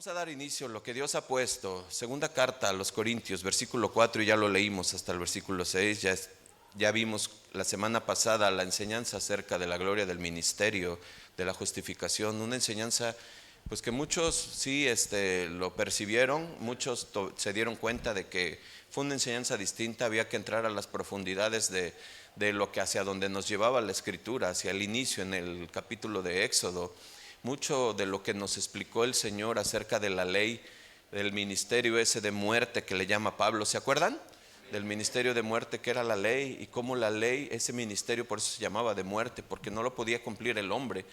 Vamos a dar inicio a lo que Dios ha puesto. Segunda carta a los Corintios, versículo 4, y ya lo leímos hasta el versículo 6. Ya vimos la semana pasada la enseñanza acerca de la gloria del ministerio, de la justificación. Una enseñanza pues que muchos sí lo percibieron, muchos se dieron cuenta de que fue una enseñanza distinta. Había que entrar a las profundidades de lo que hacia donde nos llevaba la Escritura, hacia el inicio en el capítulo de Éxodo. Mucho de lo que nos explicó el Señor acerca de la ley, del ministerio ese de muerte que le llama Pablo, ¿se acuerdan? Del ministerio de muerte que era la ley, y cómo la ley, ese ministerio por eso se llamaba de muerte, porque no lo podía cumplir el hombre,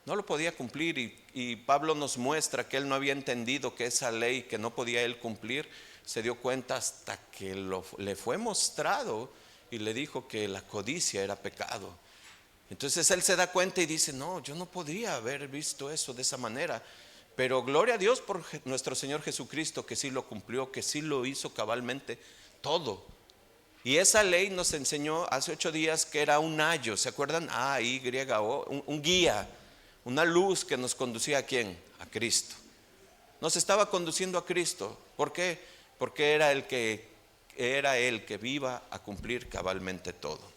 no lo podía cumplir, y Pablo nos muestra que él no había entendido que esa ley que no podía él cumplir, se dio cuenta hasta que le fue mostrado y le dijo que la codicia era pecado. Entonces él se da cuenta y dice: no, yo no podría haber visto eso de esa manera, pero gloria a Dios por nuestro Señor Jesucristo, que sí lo cumplió, que sí lo hizo cabalmente todo. Y esa ley nos enseñó hace 8 días que era un ayo, ¿se acuerdan? A-Y-O, un guía, una luz que nos conducía ¿a quién? A Cristo. Nos estaba conduciendo a Cristo. ¿Por qué? Porque era Él que viva a cumplir cabalmente todo.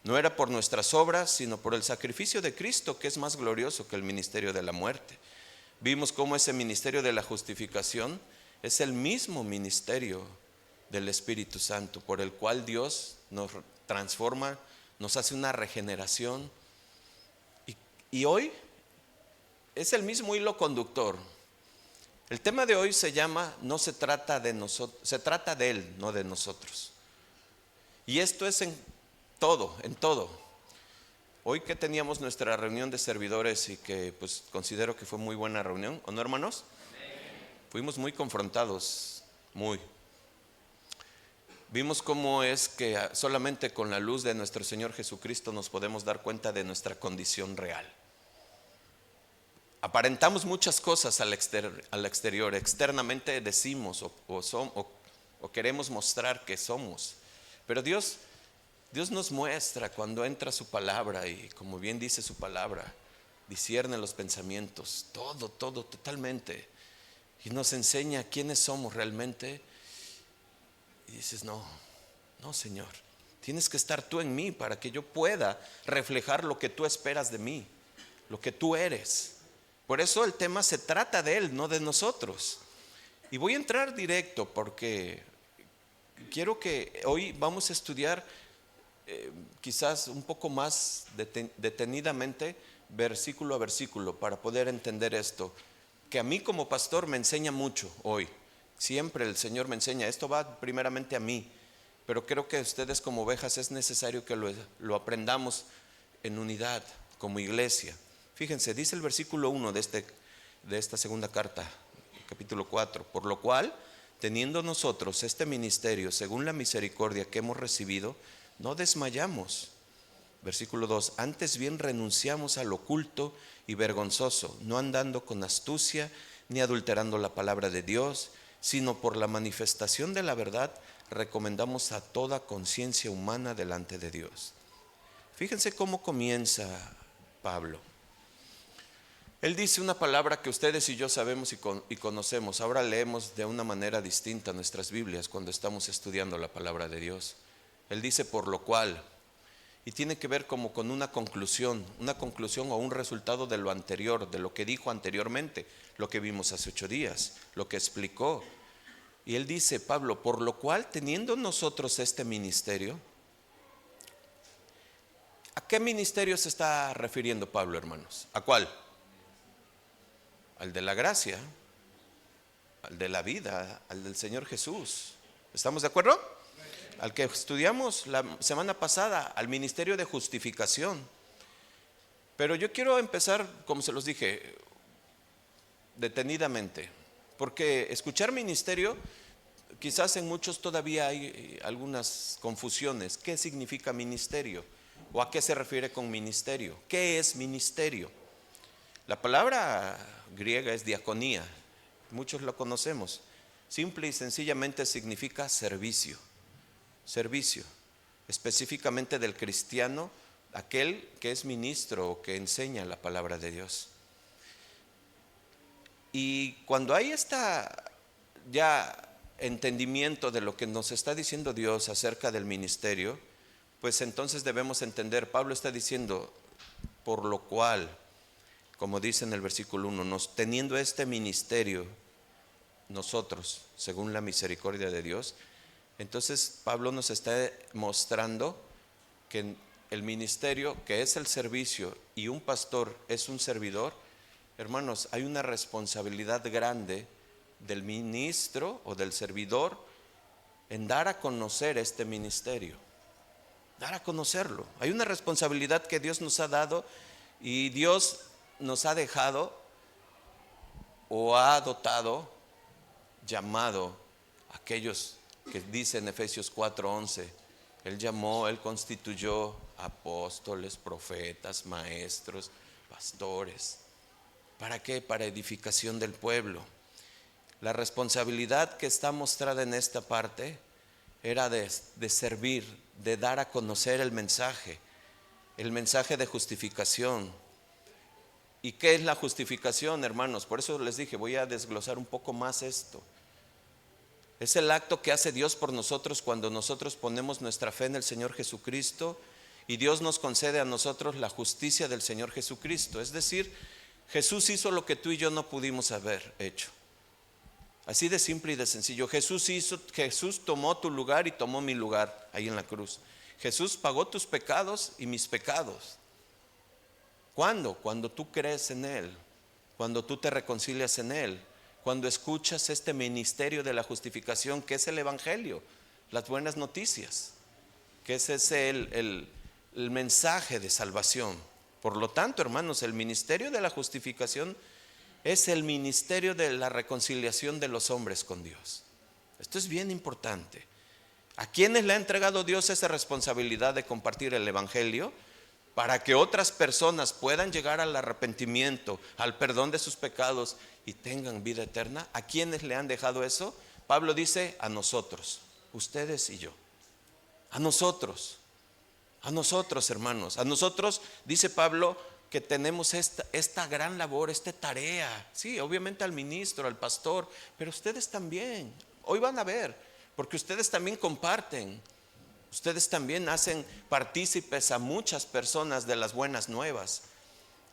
No era por nuestras obras, sino por el sacrificio de Cristo, que es más glorioso que el ministerio de la muerte. Vimos cómo ese ministerio de la justificación es el mismo ministerio del Espíritu Santo, por el cual Dios nos transforma, nos hace una regeneración. Y hoy es el mismo hilo conductor. El tema de hoy se llama: no se trata de nosotros, se trata de Él, no de nosotros. Y esto es en todo. Hoy que teníamos nuestra reunión de servidores, y que pues considero que fue muy buena reunión, ¿o no, hermanos? Fuimos muy confrontados, Vimos cómo es que solamente con la luz de nuestro Señor Jesucristo nos podemos dar cuenta de nuestra condición real. Aparentamos muchas cosas al exterior, externamente decimos o queremos mostrar que somos, pero Dios nos muestra cuando entra su palabra, y como bien dice su palabra, discierne los pensamientos, todo, totalmente, y nos enseña quiénes somos realmente. Y dices: no, Señor, tienes que estar tú en mí para que yo pueda reflejar lo que tú esperas de mí, lo que tú eres. Por eso el tema se trata de Él, no de nosotros. Y voy a entrar directo porque quiero que hoy vamos a estudiar quizás un poco más detenidamente, versículo a versículo, para poder entender esto, que a mí como pastor me enseña mucho hoy. Siempre el Señor me enseña. Esto va primeramente a mí, pero creo que ustedes como ovejas es necesario que lo aprendamos en unidad como iglesia. Fíjense, dice el versículo 1 de esta segunda carta, capítulo 4: por lo cual, teniendo nosotros este ministerio según la misericordia que hemos recibido, no desmayamos. Versículo 2: antes bien renunciamos al oculto y vergonzoso, no andando con astucia ni adulterando la palabra de Dios, sino por la manifestación de la verdad recomendamos a toda conciencia humana delante de Dios. Fíjense cómo comienza Pablo. Él dice una palabra que ustedes y yo sabemos y conocemos. Ahora leemos de una manera distinta nuestras Biblias cuando estamos estudiando la palabra de Dios. Él dice por lo cual, y tiene que ver como con una conclusión o un resultado de lo anterior, de lo que dijo anteriormente, lo que vimos hace 8 días, lo que explicó. Y él dice, Pablo, por lo cual, teniendo nosotros este ministerio. ¿A qué ministerio se está refiriendo Pablo, hermanos? ¿A cuál? Al de la gracia, al de la vida, al del Señor Jesús. ¿Estamos de acuerdo? Al que estudiamos la semana pasada, al ministerio de justificación. Pero yo quiero empezar, como se los dije, detenidamente, porque escuchar ministerio, quizás en muchos todavía hay algunas confusiones. ¿Qué significa ministerio? ¿O a qué se refiere con ministerio? ¿Qué es ministerio? La palabra griega es diaconía, muchos lo conocemos. Simple y sencillamente significa servicio, específicamente del cristiano, aquel que es ministro o que enseña la palabra de Dios. Y cuando hay ya entendimiento de lo que nos está diciendo Dios acerca del ministerio, pues entonces debemos entender, Pablo está diciendo, por lo cual, como dice en el versículo 1, teniendo este ministerio, nosotros, según la misericordia de Dios, entonces Pablo nos está mostrando que el ministerio, que es el servicio, y un pastor es un servidor, hermanos, hay una responsabilidad grande del ministro o del servidor en dar a conocer este ministerio, dar a conocerlo. Hay una responsabilidad que Dios nos ha dado y Dios nos ha dejado o ha dotado, llamado a aquellos que dice en Efesios 4:11, Él llamó, Él constituyó apóstoles, profetas, maestros, pastores. ¿Para qué? Para edificación del pueblo. La responsabilidad que está mostrada en esta parte era de servir, de dar a conocer el mensaje de justificación. ¿Y qué es la justificación, hermanos? Por eso les dije, voy a desglosar un poco más esto. Es el acto que hace Dios por nosotros cuando nosotros ponemos nuestra fe en el Señor Jesucristo y Dios nos concede a nosotros la justicia del Señor Jesucristo. Es decir, Jesús hizo lo que tú y yo no pudimos haber hecho. Así de simple y de sencillo. Jesús tomó tu lugar y tomó mi lugar ahí en la cruz. Jesús pagó tus pecados y mis pecados. ¿Cuándo? Cuando tú crees en Él, cuando tú te reconcilias en Él, cuando escuchas este ministerio de la justificación, que es el Evangelio, las buenas noticias, que ese es el mensaje de salvación. Por lo tanto, hermanos, el ministerio de la justificación es el ministerio de la reconciliación de los hombres con Dios. Esto es bien importante. ¿A quiénes le ha entregado Dios esa responsabilidad de compartir el Evangelio? Para que otras personas puedan llegar al arrepentimiento, al perdón de sus pecados y tengan vida eterna. ¿A quiénes le han dejado eso? Pablo dice, a nosotros, ustedes y yo. A nosotros, hermanos. A nosotros, dice Pablo, que tenemos esta gran labor, esta tarea. Sí, obviamente al ministro, al pastor, pero ustedes también. Hoy van a ver, porque ustedes también comparten. Ustedes también hacen partícipes a muchas personas de las buenas nuevas.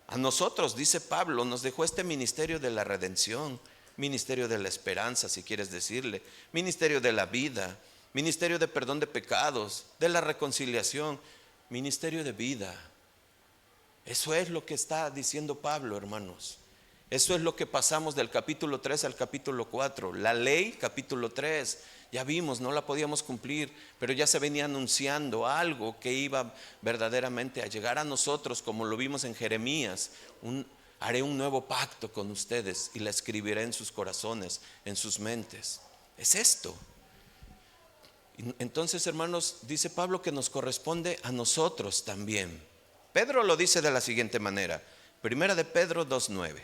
A nosotros, dice Pablo, nos dejó este ministerio de la redención, ministerio de la esperanza, si quieres decirle, ministerio de la vida, ministerio de perdón de pecados, de la reconciliación, ministerio de vida. Eso es lo que está diciendo Pablo, hermanos. Eso es lo que pasamos del capítulo 3 al capítulo 4. La ley, capítulo 3, ya vimos, no la podíamos cumplir, pero ya se venía anunciando algo que iba verdaderamente a llegar a nosotros, como lo vimos en Jeremías. Haré un nuevo pacto con ustedes y la escribiré en sus corazones, en sus mentes. Es esto. Entonces, hermanos, dice Pablo que nos corresponde a nosotros también. Pedro lo dice de la siguiente manera, Primera de Pedro 2:9.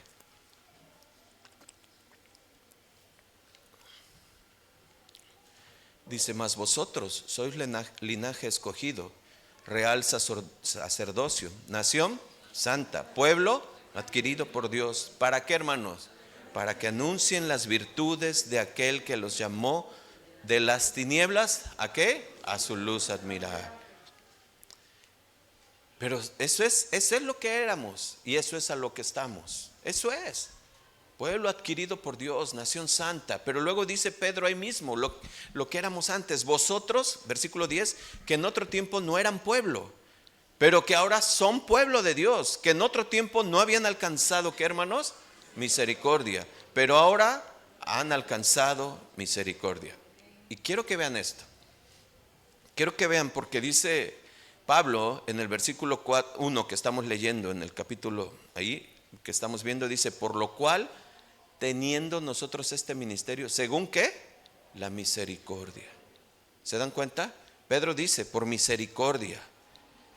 Dice, mas vosotros sois linaje escogido, real sacerdocio, nación santa, pueblo adquirido por Dios. ¿Para qué, hermanos? Para que anuncien las virtudes de aquel que los llamó de las tinieblas, ¿a qué? A su luz admirada. Pero eso es lo que éramos y eso es a lo que estamos. Eso es. Pueblo adquirido por Dios, nación santa. Pero luego dice Pedro ahí mismo, lo que éramos antes. Vosotros, versículo 10, que en otro tiempo no eran pueblo, pero que ahora son pueblo de Dios. Que en otro tiempo no habían alcanzado, ¿qué, hermanos? Misericordia. Pero ahora han alcanzado misericordia. Y quiero que vean esto. Quiero que vean porque dice Pablo en el versículo 1 que estamos leyendo en el capítulo ahí que estamos viendo, dice, por lo cual teniendo nosotros este ministerio, ¿según qué? La misericordia. ¿Se dan cuenta? Pedro dice, por misericordia.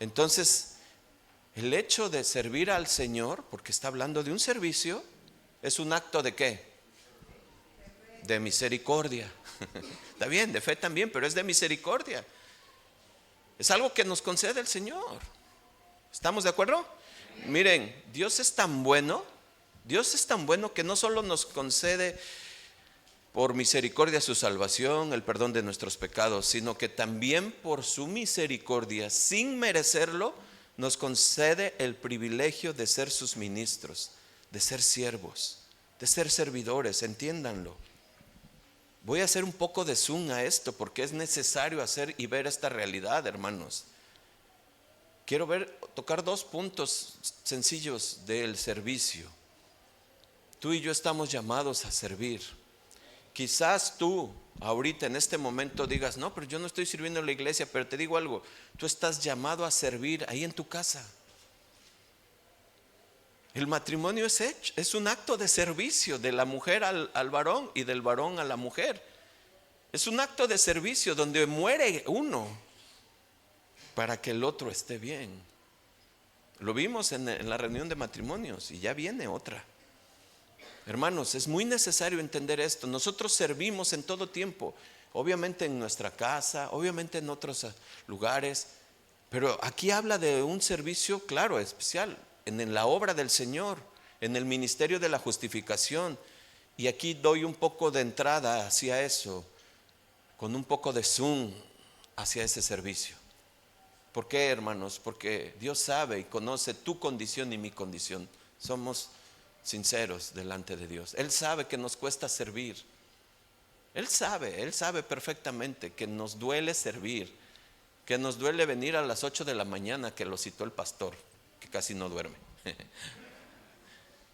Entonces, el hecho de servir al Señor, porque está hablando de un servicio, es un acto de ¿qué? De misericordia. Está bien, de fe también, pero es de misericordia. Es algo que nos concede el Señor. ¿Estamos de acuerdo? Miren, Dios es tan bueno Dios es tan bueno que no solo nos concede por misericordia su salvación, el perdón de nuestros pecados, sino que también por su misericordia, sin merecerlo, nos concede el privilegio de ser sus ministros, de ser siervos, de ser servidores, entiéndanlo. Voy a hacer un poco de zoom a esto porque es necesario hacer y ver esta realidad, hermanos. Quiero tocar 2 puntos sencillos del servicio. Tú y yo estamos llamados a servir. Quizás tú ahorita en este momento digas, no, pero yo no estoy sirviendo en la iglesia, pero te digo algo, tú estás llamado a servir ahí en tu casa. El matrimonio es un acto de servicio de la mujer al varón y del varón a la mujer. Es un acto de servicio donde muere uno para que el otro esté bien. Lo vimos en la reunión de matrimonios y ya viene otra. Hermanos, es muy necesario entender esto. Nosotros servimos en todo tiempo, obviamente en nuestra casa, obviamente en otros lugares, pero aquí habla de un servicio, claro, especial, en la obra del Señor, en el ministerio de la justificación. Y aquí doy un poco de entrada hacia eso, con un poco de zoom hacia ese servicio. ¿Por qué, hermanos? Porque Dios sabe y conoce tu condición y mi condición. Somos sinceros delante de Dios. Él sabe que nos cuesta servir. Él sabe perfectamente que nos duele servir, que nos duele venir a las 8 de la mañana, que lo citó el pastor, que casi no duerme.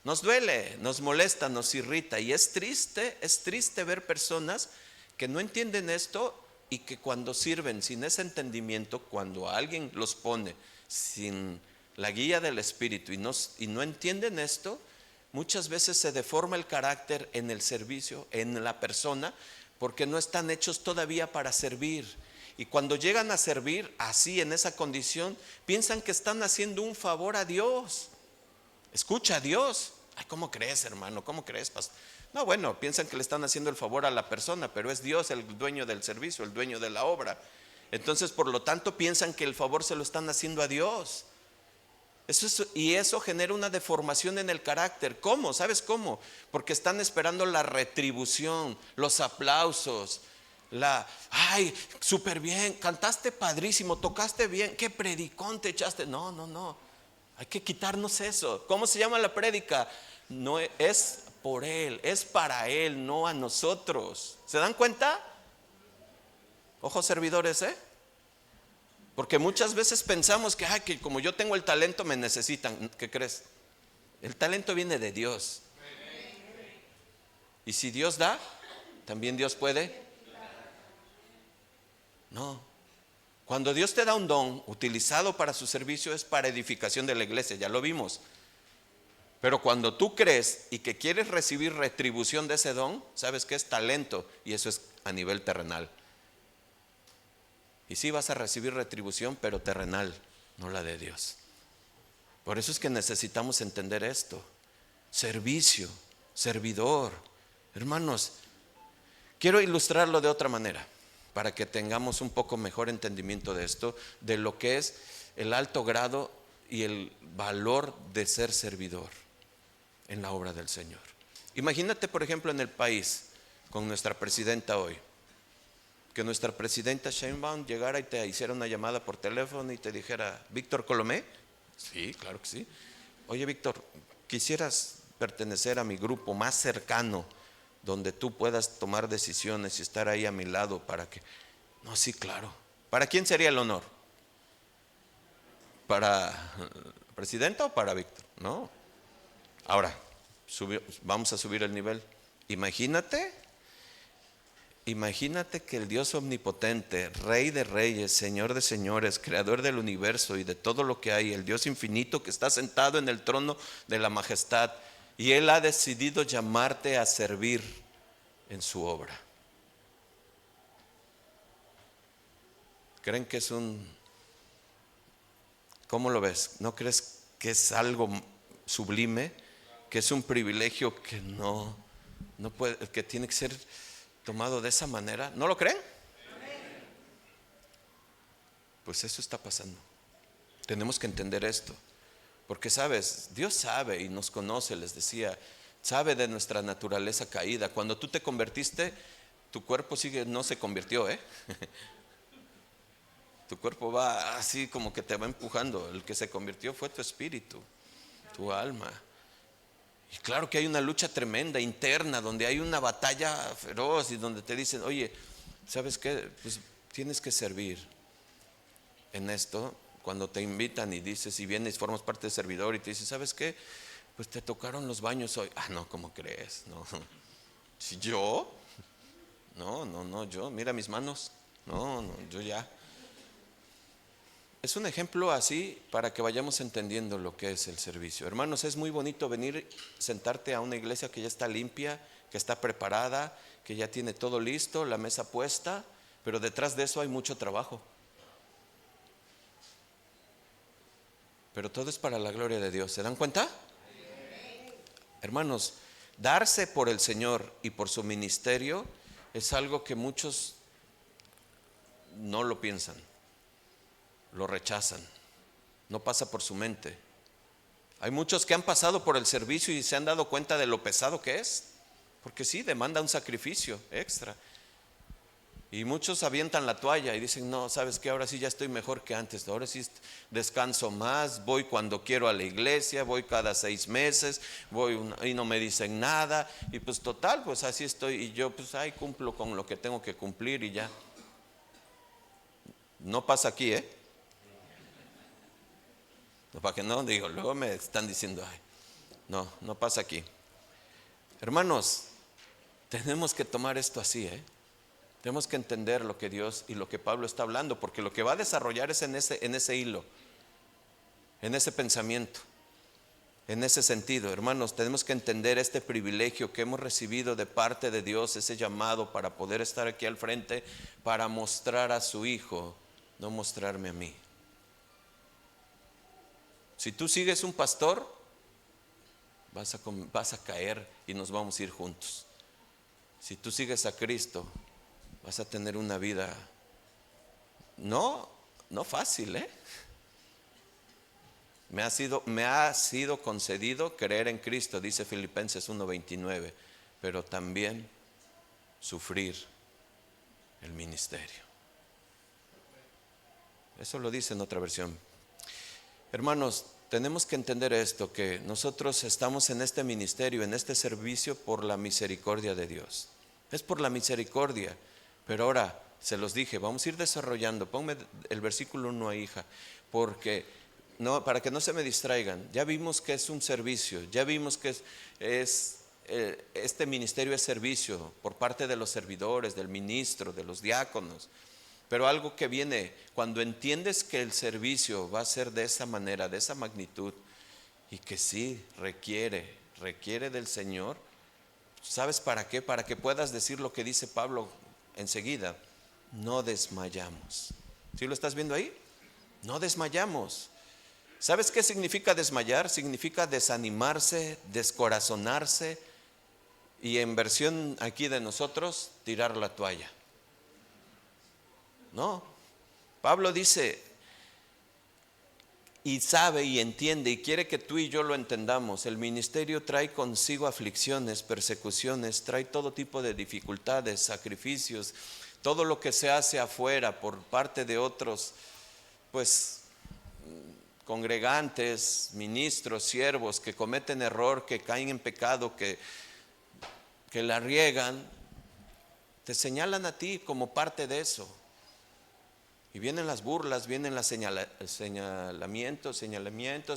Nos duele, nos molesta, nos irrita, y es triste ver personas que no entienden esto y que cuando sirven sin ese entendimiento, cuando alguien los pone sin la guía del Espíritu y no entienden esto, muchas veces se deforma el carácter en el servicio, en la persona, porque no están hechos todavía para servir. Y cuando llegan a servir así, en esa condición, piensan que están haciendo un favor a Dios. Escucha a Dios. Ay, ¿cómo crees, hermano? ¿Cómo crees, pastor? No, bueno, piensan que le están haciendo el favor a la persona, pero es Dios el dueño del servicio, el dueño de la obra. Entonces, por lo tanto, piensan que el favor se lo están haciendo a Dios. Eso genera una deformación en el carácter. ¿Cómo? ¿Sabes cómo? Porque están esperando la retribución, los aplausos, ay, súper bien, cantaste padrísimo, tocaste bien, qué predicón te echaste. No, hay que quitarnos eso. ¿Cómo se llama la prédica? No es por Él, es para Él, no a nosotros. ¿Se dan cuenta? Ojos servidores, Porque muchas veces pensamos que como yo tengo el talento me necesitan. ¿Qué crees? El talento viene de Dios. Y si Dios da, también Dios puede. No. Cuando Dios te da un don utilizado para su servicio, es para edificación de la iglesia, ya lo vimos. Pero cuando tú crees y que quieres recibir retribución de ese don, sabes que es talento, y eso es a nivel terrenal. Y sí vas a recibir retribución, pero terrenal, no la de Dios. Por eso es que necesitamos entender esto. Servicio, servidor. Hermanos, quiero ilustrarlo de otra manera, para que tengamos un poco mejor entendimiento de esto, de lo que es el alto grado y el valor de ser servidor en la obra del Señor. Imagínate, por ejemplo, en el país, con nuestra presidenta hoy, que nuestra presidenta Sheinbaum llegara y te hiciera una llamada por teléfono y te dijera: Víctor Colomé. Sí, claro que sí. Oye, Víctor, quisieras pertenecer a mi grupo más cercano, donde tú puedas tomar decisiones y estar ahí a mi lado para que... No, sí, claro. ¿Para quién sería el honor? ¿Para la presidenta o para Víctor? No. Ahora, vamos a subir el nivel. Imagínate que el Dios omnipotente, Rey de reyes, Señor de señores, Creador del universo y de todo lo que hay, el Dios infinito que está sentado en el trono de la majestad, y Él ha decidido llamarte a servir en su obra. ¿Creen que es ¿cómo lo ves? ¿No crees que es algo sublime? Que es un privilegio que no puede, que tiene que ser tomado de esa manera. ¿No lo creen? Pues eso está pasando. Tenemos que entender esto. Porque sabes, Dios sabe y nos conoce, les decía, sabe de nuestra naturaleza caída. Cuando tú te convertiste, tu cuerpo no se convirtió, ¿eh? Tu cuerpo va así como que te va empujando. El que se convirtió fue tu espíritu, tu alma. Y claro que hay una lucha tremenda interna, donde hay una batalla feroz y donde te dicen, oye, ¿sabes qué? Pues tienes que servir en esto. Cuando te invitan y dices, y vienes, formas parte del servidor y te dicen, ¿sabes qué? Pues te tocaron los baños hoy. Ah, no, ¿cómo crees? No. ¿Si yo? No, yo, mira mis manos. No, yo ya. Es un ejemplo así para que vayamos entendiendo lo que es el servicio. Hermanos, es muy bonito venir, sentarte a una iglesia que ya está limpia, que está preparada, que ya tiene todo listo, la mesa puesta, pero detrás de eso hay mucho trabajo. Pero todo es para la gloria de Dios. ¿Se dan cuenta? Hermanos, darse por el Señor y por su ministerio es algo que muchos no lo piensan, lo rechazan, no pasa por su mente. Hay muchos que han pasado por el servicio y se han dado cuenta de lo pesado que es, porque sí, demanda un sacrificio extra. Y muchos avientan la toalla y dicen, no, ¿sabes qué? Ahora sí ya estoy mejor que antes, ahora sí descanso más, voy cuando quiero a la iglesia, voy cada 6 meses, voy y no me dicen nada, y pues total, pues así estoy, y yo pues ahí cumplo con lo que tengo que cumplir y ya. No pasa aquí, ¿eh? No, para que no digo, luego me están diciendo, ay, no pasa aquí. Hermanos, tenemos que tomar esto así, ¿eh? Tenemos que entender lo que Dios y lo que Pablo está hablando, porque lo que va a desarrollar es en ese hilo, en ese pensamiento, en ese sentido. Hermanos, tenemos que entender este privilegio que hemos recibido de parte de Dios, ese llamado para poder estar aquí al frente, para mostrar a su Hijo, no mostrarme a mí. Si tú sigues un pastor, vas a caer y nos vamos a ir juntos. Si tú sigues a Cristo, vas a tener una vida no fácil, ¿eh? Me ha sido concedido creer en Cristo, dice Filipenses 1:29, pero también sufrir el ministerio. Eso lo dice en otra versión. Hermanos, tenemos que entender esto, que nosotros estamos en este ministerio, en este servicio por la misericordia de Dios. Es por la misericordia. Pero ahora, se los dije, vamos a ir desarrollando. Ponme el versículo 1 ahí, hija, porque para que no se me distraigan. Ya vimos que es un servicio, ya vimos que este ministerio es servicio por parte de los servidores, del ministro, de los diáconos. Pero algo que viene, cuando entiendes que el servicio va a ser de esa manera, de esa magnitud, y que sí requiere del Señor, ¿sabes para qué? Para que puedas decir lo que dice Pablo enseguida, no desmayamos. ¿Sí lo estás viendo ahí? No desmayamos. ¿Sabes qué significa desmayar? Significa desanimarse, descorazonarse y en versión aquí de nosotros, tirar la toalla. No, Pablo dice y sabe y entiende y quiere que tú y yo lo entendamos. El ministerio trae consigo aflicciones, persecuciones, trae todo tipo de dificultades, sacrificios, todo lo que se hace afuera por parte de otros, pues congregantes, ministros, siervos que cometen error, que caen en pecado, que la riegan, te señalan a ti como parte de eso. Y vienen las burlas, vienen los señalamientos,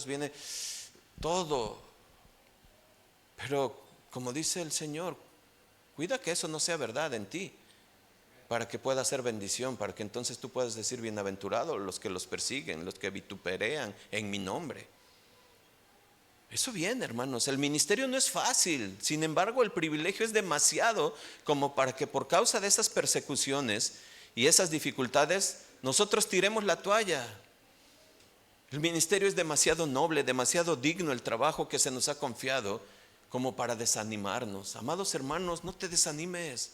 viene todo. Pero como dice el Señor, cuida que eso no sea verdad en ti, para que pueda ser bendición, para que entonces tú puedas decir bienaventurados los que los persiguen, los que vituperean en mi nombre. Eso viene, hermanos. El ministerio no es fácil, sin embargo el privilegio es demasiado como para que por causa de esas persecuciones y esas dificultades nosotros tiremos la toalla. El ministerio es demasiado noble, demasiado digno el trabajo que se nos ha confiado como para desanimarnos. Amados hermanos, no te desanimes.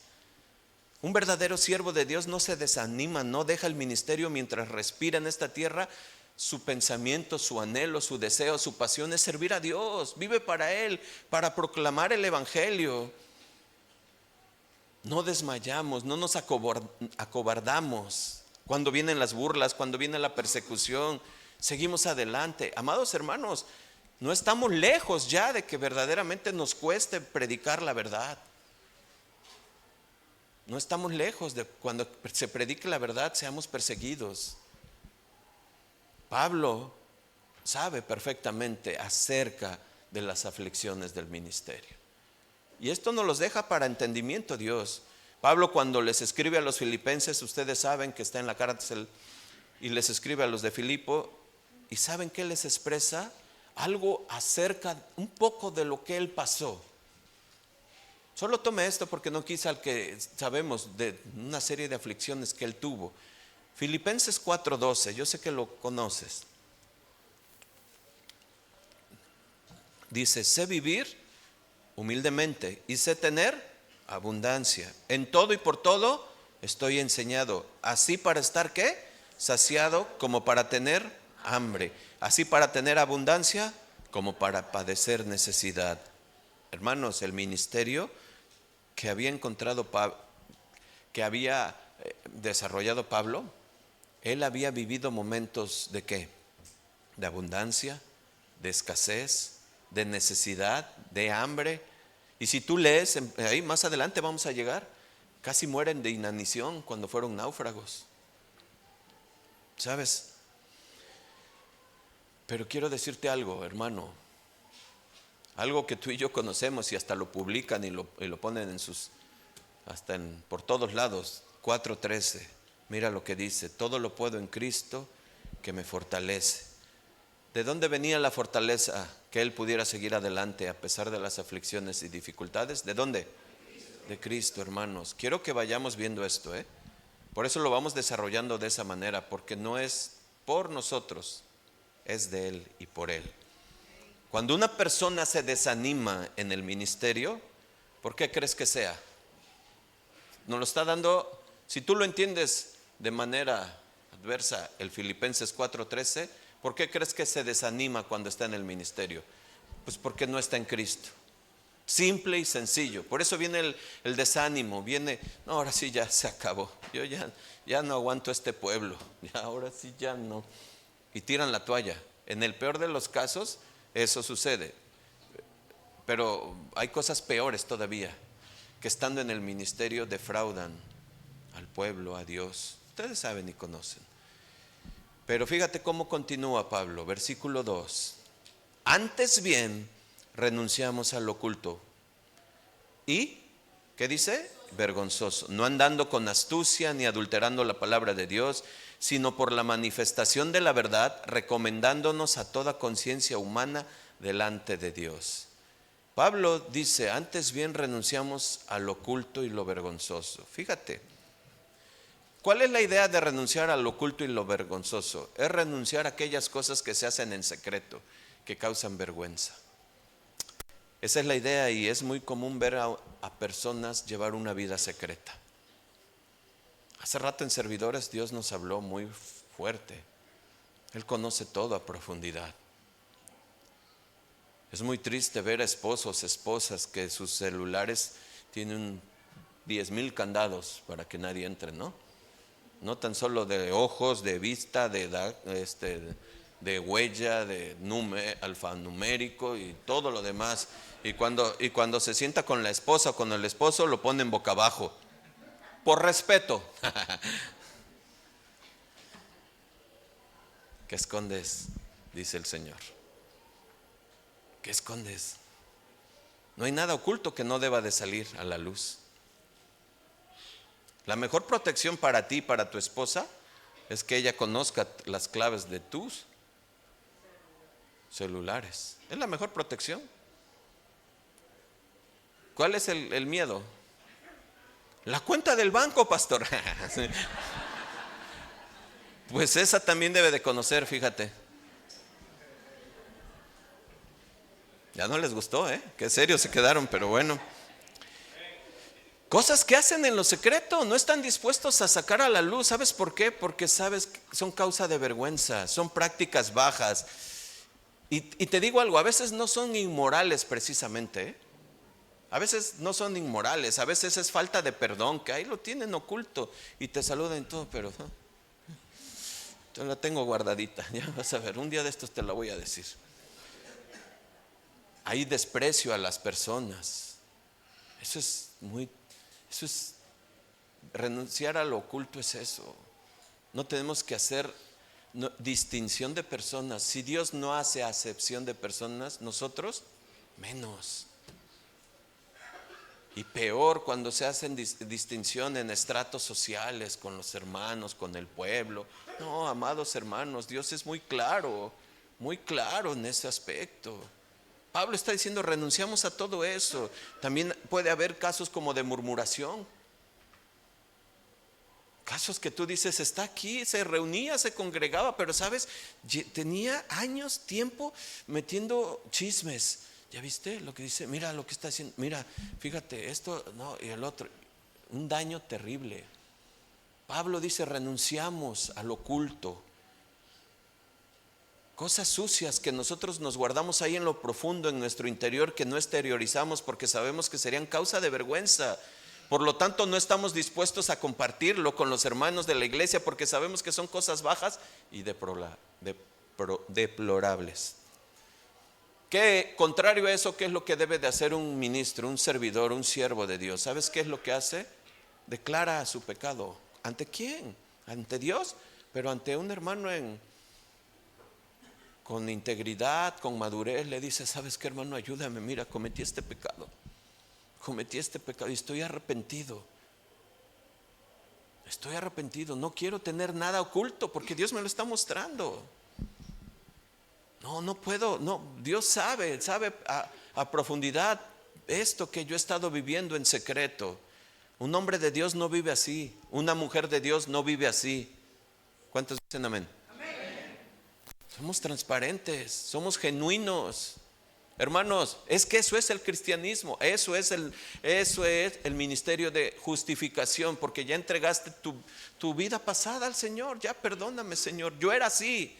Un verdadero siervo de Dios no se desanima, no deja el ministerio mientras respira en esta tierra, su pensamiento, su anhelo, su deseo, su pasión es servir a Dios. Vive para Él, para proclamar el Evangelio. No desmayamos, no nos acobardamos. Cuando vienen las burlas, cuando viene la persecución, seguimos adelante. Amados hermanos, no estamos lejos ya de que verdaderamente nos cueste predicar la verdad. No estamos lejos de cuando se predique la verdad seamos perseguidos. Pablo sabe perfectamente acerca de las aflicciones del ministerio. Y esto nos los deja para entendimiento Dios. Pablo, cuando les escribe a los filipenses, ustedes saben que está en la cárcel y les escribe a los de Filipo, y saben que les expresa algo acerca un poco de lo que él pasó. Solo tome esto porque no quizá el que sabemos de una serie de aflicciones que él tuvo. Filipenses 4:12, yo sé que lo conoces. Dice, sé vivir humildemente y sé tener abundancia. En todo y por todo estoy enseñado, así para estar ¿qué? Saciado, como para tener hambre, así para tener abundancia como para padecer necesidad. Hermanos, el ministerio que había encontrado que había desarrollado Pablo, él había vivido momentos de ¿qué? De abundancia, de escasez, de necesidad, de hambre. Y si tú lees, ahí más adelante vamos a llegar, casi mueren de inanición cuando fueron náufragos. ¿Sabes? Pero quiero decirte algo, hermano. Algo que tú y yo conocemos y hasta lo publican y lo ponen en sus, por todos lados. 4:13. Mira lo que dice, todo lo puedo en Cristo que me fortalece. ¿De dónde venía la fortaleza que él pudiera seguir adelante a pesar de las aflicciones y dificultades? ¿De dónde? De Cristo, hermanos. Quiero que vayamos viendo esto, Por eso lo vamos desarrollando de esa manera, porque no es por nosotros, es de Él y por Él. Cuando una persona se desanima en el ministerio, ¿por qué crees que sea? Nos lo está dando, si tú lo entiendes de manera adversa, el Filipenses 4:13, ¿por qué crees que se desanima cuando está en el ministerio? Pues porque no está en Cristo. Simple y sencillo. Por eso viene el desánimo, viene, no, ahora sí ya se acabó. Yo ya no aguanto este pueblo, ahora sí ya no. Y tiran la toalla. En el peor de los casos, eso sucede. Pero hay cosas peores todavía, que estando en el ministerio defraudan al pueblo, a Dios. Ustedes saben y conocen. Pero fíjate cómo continúa Pablo, versículo 2. Antes bien, renunciamos al oculto. ¿Y qué dice? Vergonzoso. No andando con astucia ni adulterando la palabra de Dios, sino por la manifestación de la verdad, recomendándonos a toda conciencia humana delante de Dios. Pablo dice, antes bien renunciamos al oculto y lo vergonzoso. Fíjate. ¿Cuál es la idea de renunciar al oculto y lo vergonzoso? Es renunciar a aquellas cosas que se hacen en secreto, que causan vergüenza. Esa es la idea y es muy común ver a personas llevar una vida secreta. Hace rato en servidores Dios nos habló muy fuerte. Él conoce todo a profundidad. Es muy triste ver a esposos, esposas que sus celulares tienen 10,000 candados para que nadie entre, ¿no? No tan solo de ojos, de vista, de huella, de alfanumérico y todo lo demás. Y cuando se sienta con la esposa o con el esposo, lo ponen boca abajo. Por respeto. ¿Qué escondes? Dice el Señor. ¿Qué escondes? No hay nada oculto que no deba de salir a la luz. La mejor protección para ti y para tu esposa es que ella conozca las claves de tus celulares. Es la mejor protección. ¿Cuál es el miedo? La cuenta del banco, pastor. Pues esa también debe de conocer, fíjate. Ya no les gustó, Qué serios se quedaron, pero bueno. Cosas que hacen en lo secreto, no están dispuestos a sacar a la luz. ¿Sabes por qué? Porque sabes son causa de vergüenza, son prácticas bajas. Y te digo algo, a veces no son inmorales precisamente, ¿eh? A veces no son inmorales, a veces es falta de perdón, que ahí lo tienen oculto y te saludan y todo, pero yo la tengo guardadita, ya vas a ver, un día de estos te la voy a decir. Hay desprecio a las personas. Eso es renunciar a lo oculto, es eso. No tenemos que hacer distinción de personas. Si Dios no hace acepción de personas, nosotros menos. Y peor cuando se hacen distinción en estratos sociales, con los hermanos, con el pueblo. No, amados hermanos, Dios es muy claro en ese aspecto. Pablo está diciendo, renunciamos a todo eso. También puede haber casos como de murmuración. Casos que tú dices, está aquí, se reunía, se congregaba, pero sabes, tenía años, tiempo metiendo chismes. ¿Ya viste lo que dice? Mira lo que está haciendo, mira, fíjate, esto, no, y el otro. Un daño terrible. Pablo dice, renunciamos al oculto. Cosas sucias que nosotros nos guardamos ahí en lo profundo, en nuestro interior, que no exteriorizamos porque sabemos que serían causa de vergüenza. Por lo tanto, no estamos dispuestos a compartirlo con los hermanos de la iglesia porque sabemos que son cosas bajas y deplorables. ¿Qué, contrario a eso, qué es lo que debe de hacer un ministro, un servidor, un siervo de Dios? ¿Sabes qué es lo que hace? Declara su pecado. ¿Ante quién? Ante Dios, pero ante un hermano con integridad, con madurez, le dice, ¿sabes qué, hermano? Ayúdame, mira, cometí este pecado y estoy arrepentido. No quiero tener nada oculto porque Dios me lo está mostrando. No puedo, Dios sabe a profundidad esto que yo he estado viviendo en secreto. Un hombre de Dios no vive así, una mujer de Dios no vive así. ¿Cuántos dicen amén? Somos transparentes, somos genuinos. Hermanos, es que eso es el cristianismo, eso es el ministerio de justificación, porque ya entregaste tu vida pasada al Señor. Ya perdóname, Señor, yo era así.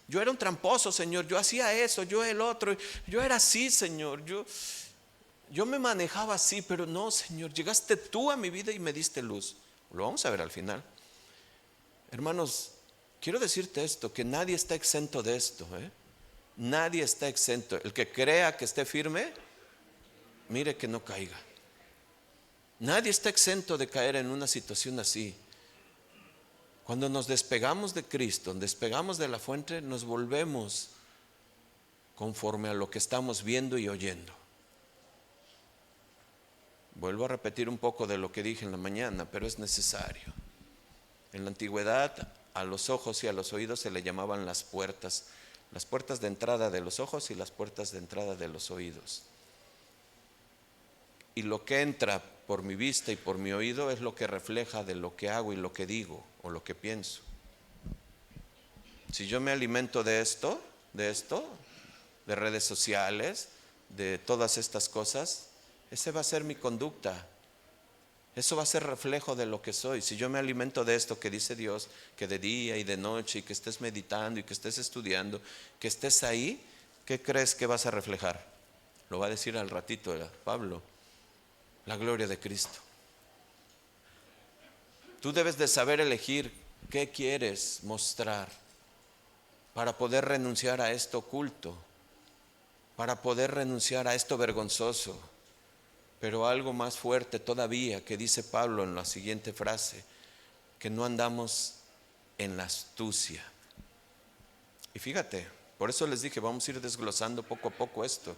Yo era un tramposo, Señor, yo hacía eso, yo el otro, yo era así, Señor, yo me manejaba así, pero no, Señor, llegaste tú a mi vida y me diste luz. Lo vamos a ver al final. Hermanos, quiero decirte esto, que nadie está exento de esto, Nadie está exento. El que crea que esté firme, mire que no caiga. Nadie está exento de caer en una situación así. Cuando nos despegamos de Cristo, despegamos de la fuente, nos volvemos conforme a lo que estamos viendo y oyendo. Vuelvo a repetir un poco de lo que dije en la mañana, pero es necesario. En la antigüedad, a los ojos y a los oídos se le llamaban las puertas de entrada de los ojos y las puertas de entrada de los oídos. Y lo que entra por mi vista y por mi oído es lo que refleja de lo que hago y lo que digo o lo que pienso. Si yo me alimento de esto, de redes sociales, de todas estas cosas, ese va a ser mi conducta. Eso va a ser reflejo de lo que soy. Si yo me alimento de esto que dice Dios, que de día y de noche, y que estés meditando y que estés estudiando, que estés ahí, ¿qué crees que vas a reflejar? Lo va a decir al ratito Pablo, la gloria de Cristo. Tú debes de saber elegir qué quieres mostrar para poder renunciar a esto oculto, para poder renunciar a esto vergonzoso. Pero algo más fuerte todavía que dice Pablo en la siguiente frase, que no andamos en la astucia. Y fíjate, por eso les dije, vamos a ir desglosando poco a poco esto,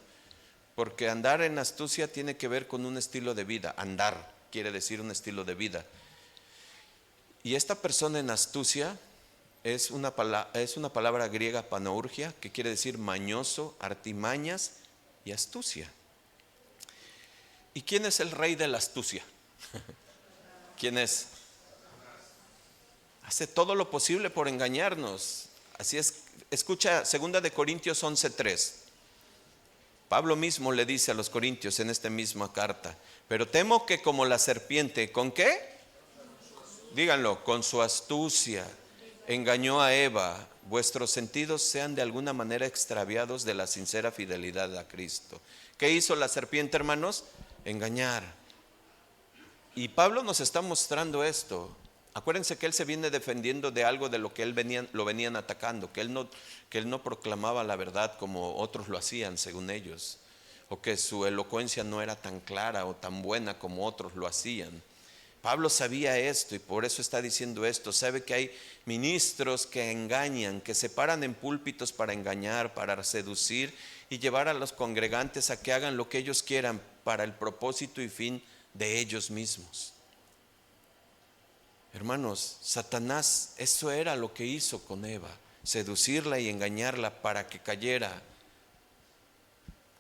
porque andar en astucia tiene que ver con un estilo de vida. Andar quiere decir un estilo de vida. Y esta persona en astucia es una palabra griega, panourgia, que quiere decir mañoso, artimañas y astucia. ¿Y quién es el rey de la astucia? ¿Quién es? Hace todo lo posible por engañarnos. Así es, escucha 2 de Corintios 11:3. Pablo mismo le dice a los corintios en esta misma carta, pero temo que como la serpiente, ¿con qué? Díganlo, con su astucia. engañó a Eva, vuestros sentidos sean de alguna manera extraviados de la sincera fidelidad a Cristo. ¿Qué hizo la serpiente, hermanos? Engañar. Y Pablo nos está mostrando esto. Acuérdense que él se viene defendiendo de algo de lo que lo venían atacando, que él no proclamaba la verdad como otros lo hacían según ellos, o que su elocuencia no era tan clara o tan buena como otros lo hacían. Pablo sabía esto y por eso está diciendo esto. Sabe que hay ministros que engañan, que se paran en púlpitos para engañar, para seducir y llevar a los congregantes a que hagan lo que ellos quieran para el propósito y fin de ellos mismos. Hermanos, Satanás, eso era lo que hizo con Eva, seducirla y engañarla para que cayera.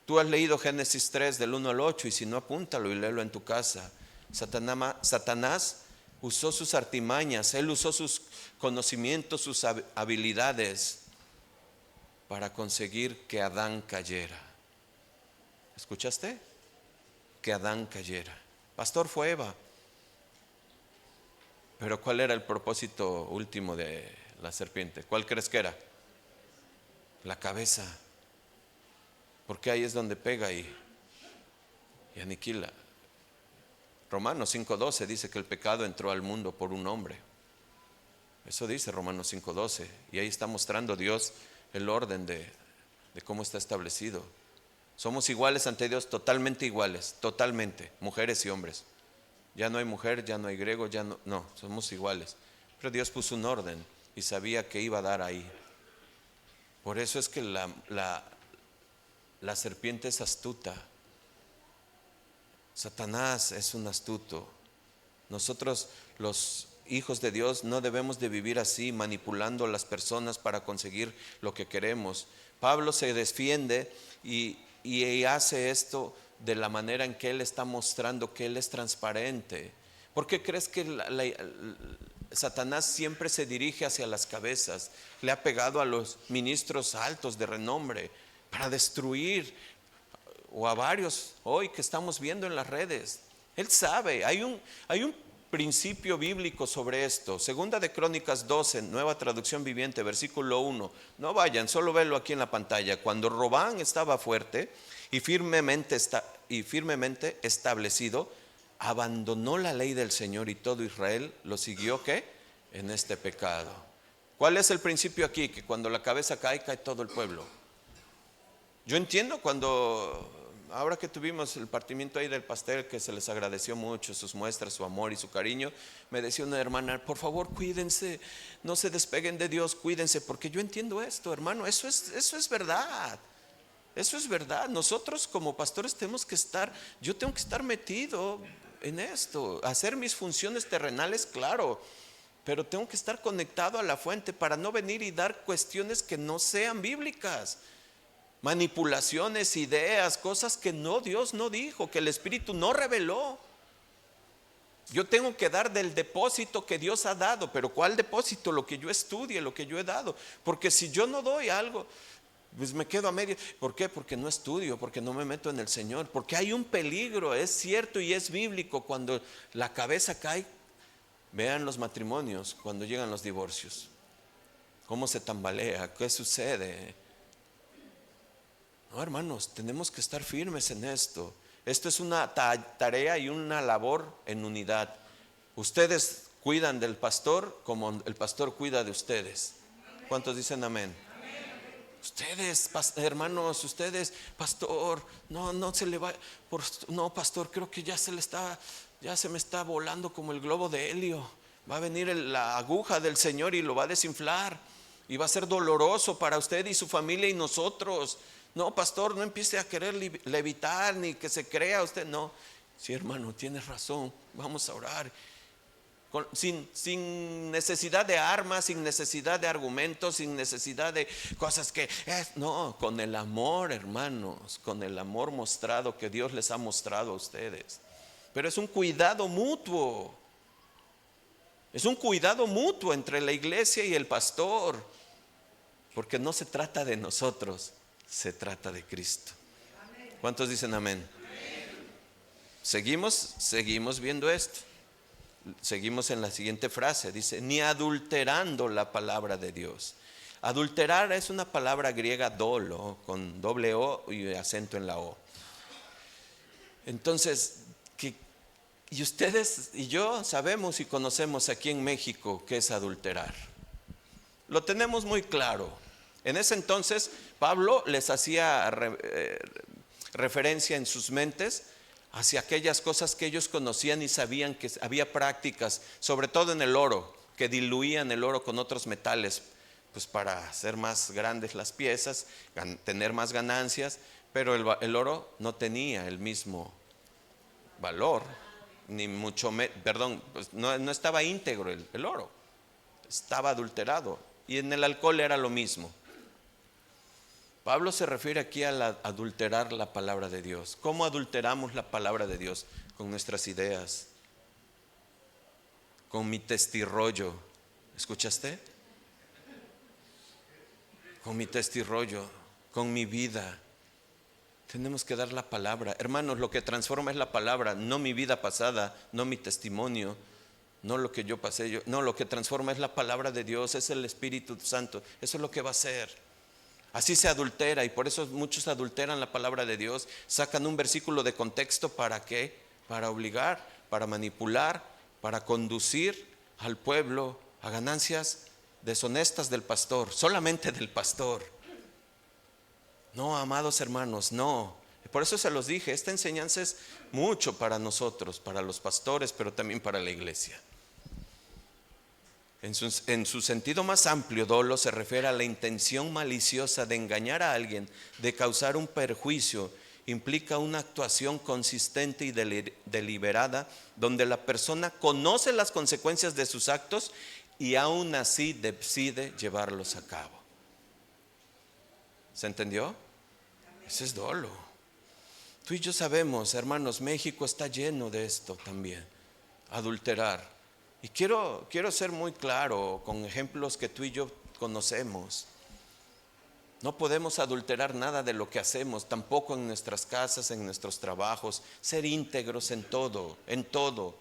Tú has leído Génesis 3 del 1 al 8 y si no, apúntalo y léelo en tu casa. Satanás usó sus artimañas, él usó sus conocimientos, sus habilidades para conseguir que Adán cayera. ¿Escuchaste? Que Adán cayera. Pastor, fue Eva. Pero ¿cuál era el propósito último de la serpiente? ¿Cuál crees que era? La cabeza. Porque ahí es donde pega y aniquila. Romanos 5:12 dice que el pecado entró al mundo por un hombre. Eso dice Romanos 5:12. Y ahí está mostrando Dios el orden de cómo está establecido. Somos iguales ante Dios, totalmente iguales, totalmente, mujeres y hombres. Ya no hay mujer, ya no hay griego, no, somos iguales. Pero Dios puso un orden y sabía que iba a dar ahí. Por eso es que la serpiente es astuta. Satanás es un astuto. Nosotros, los hijos de Dios, no debemos de vivir así, manipulando a las personas para conseguir lo que queremos. Pablo se defiende y hace esto de la manera en que él está mostrando que él es transparente. ¿Por qué crees que Satanás siempre se dirige hacia las cabezas? Le ha pegado a los ministros altos de renombre para destruir, o a varios hoy que estamos viendo en las redes. Él sabe, hay un principio bíblico sobre esto. Segunda de Crónicas 12, Nueva Traducción Viviente, versículo 1. No vayan, solo velo aquí en la pantalla. Cuando Robán estaba fuerte y firmemente establecido, abandonó la ley del Señor y todo Israel lo siguió, ¿qué? En este pecado. ¿Cuál es el principio aquí? Que cuando la cabeza cae, cae todo el pueblo. Yo entiendo ahora que tuvimos el partimiento ahí del pastel, que se les agradeció mucho sus muestras, su amor y su cariño, me decía una hermana, por favor cuídense, no se despeguen de Dios, cuídense, porque yo entiendo esto, hermano, eso es verdad. Eso es verdad. Nosotros como pastores yo tengo que estar metido en esto, hacer mis funciones terrenales, claro, pero tengo que estar conectado a la fuente para no venir y dar cuestiones que no sean bíblicas. Manipulaciones, ideas, cosas que Dios no dijo, que el Espíritu no reveló. Yo tengo que dar del depósito que Dios ha dado. Pero ¿cuál depósito? Lo que yo estudie, lo que yo he dado. Porque si yo no doy algo, pues me quedo a medio. ¿Por qué? Porque no estudio, porque no me meto en el Señor. Porque hay un peligro, es cierto y es bíblico. Cuando la cabeza cae, vean los matrimonios, cuando llegan los divorcios, cómo se tambalea, qué sucede. No, hermanos, tenemos que estar firmes en esto. Esto es una tarea y una labor en unidad. Ustedes cuidan del pastor como el pastor cuida de ustedes. ¿Cuántos dicen amén? Ustedes, hermanos, ustedes, pastor, no se le va, no, pastor, creo que ya se me está volando como el globo de helio. Va a venir la aguja del Señor y lo va a desinflar. Y va a ser doloroso para usted y su familia y nosotros. No, pastor, no empiece a querer levitar ni que se crea usted. No, sí, hermano, tienes razón. Vamos a orar. Sin necesidad de armas, sin necesidad de argumentos, sin necesidad de cosas no, con el amor, hermanos, con el amor mostrado que Dios les ha mostrado a ustedes. Pero es un cuidado mutuo. Es un cuidado mutuo entre la iglesia y el pastor. Porque no se trata de nosotros, se trata de Cristo. ¿Cuántos dicen amén? Seguimos viendo esto. Seguimos en la siguiente frase, dice, ni adulterando la palabra de Dios. Adulterar es una palabra griega dolo, con doble O y acento en la O. Entonces, y ustedes y yo sabemos y conocemos aquí en México qué es adulterar. Lo tenemos muy claro. En ese entonces, Pablo les hacía referencia en sus mentes hacia aquellas cosas que ellos conocían y sabían que había prácticas, sobre todo en el oro, que diluían el oro con otros metales, pues para hacer más grandes las piezas, tener más ganancias, pero el oro no tenía el mismo valor, ni mucho, pues no estaba íntegro el oro, estaba adulterado, y en el alcohol era lo mismo. Pablo se refiere aquí a adulterar la palabra de Dios. ¿Cómo adulteramos la palabra de Dios? Con nuestras ideas, con mi testirrollo. ¿Escuchaste? Con mi testirrollo, con mi vida. Tenemos que dar la palabra. Hermanos, lo que transforma es la palabra, no mi vida pasada, no mi testimonio, no lo que yo pasé. No, lo que transforma es la palabra de Dios, es el Espíritu Santo. Eso es lo que va a hacer. Así se adultera, y por eso muchos adulteran la palabra de Dios. Sacan un versículo de contexto. ¿Para qué? Para obligar, para manipular, para conducir al pueblo a ganancias deshonestas del pastor, solamente del pastor. No, amados hermanos, no. Por eso se los dije, esta enseñanza es mucho para nosotros, para los pastores, pero también para la iglesia. En su sentido más amplio, dolo se refiere a la intención maliciosa de engañar a alguien, de causar un perjuicio. Implica una actuación consistente y deliberada, donde la persona conoce las consecuencias de sus actos y aún así decide llevarlos a cabo. ¿Se entendió? Ese es dolo. Tú y yo sabemos, hermanos, México está lleno de esto también, adulterar. Y quiero ser muy claro con ejemplos que tú y yo conocemos. No podemos adulterar nada de lo que hacemos, tampoco en nuestras casas, en nuestros trabajos. Ser íntegros en todo, en todo.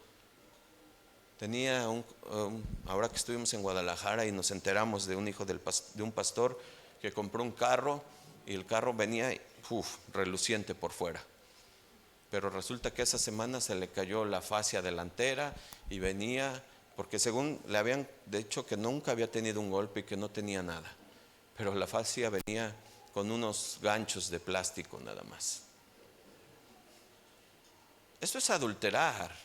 Tenía ahora que estuvimos en Guadalajara y nos enteramos de un hijo de un pastor que compró un carro, y el carro venía reluciente por fuera. Pero resulta que esa semana se le cayó la fascia delantera y venía, porque según le habían dicho que nunca había tenido un golpe y que no tenía nada, pero la fascia venía con unos ganchos de plástico nada más. Eso es adulterar,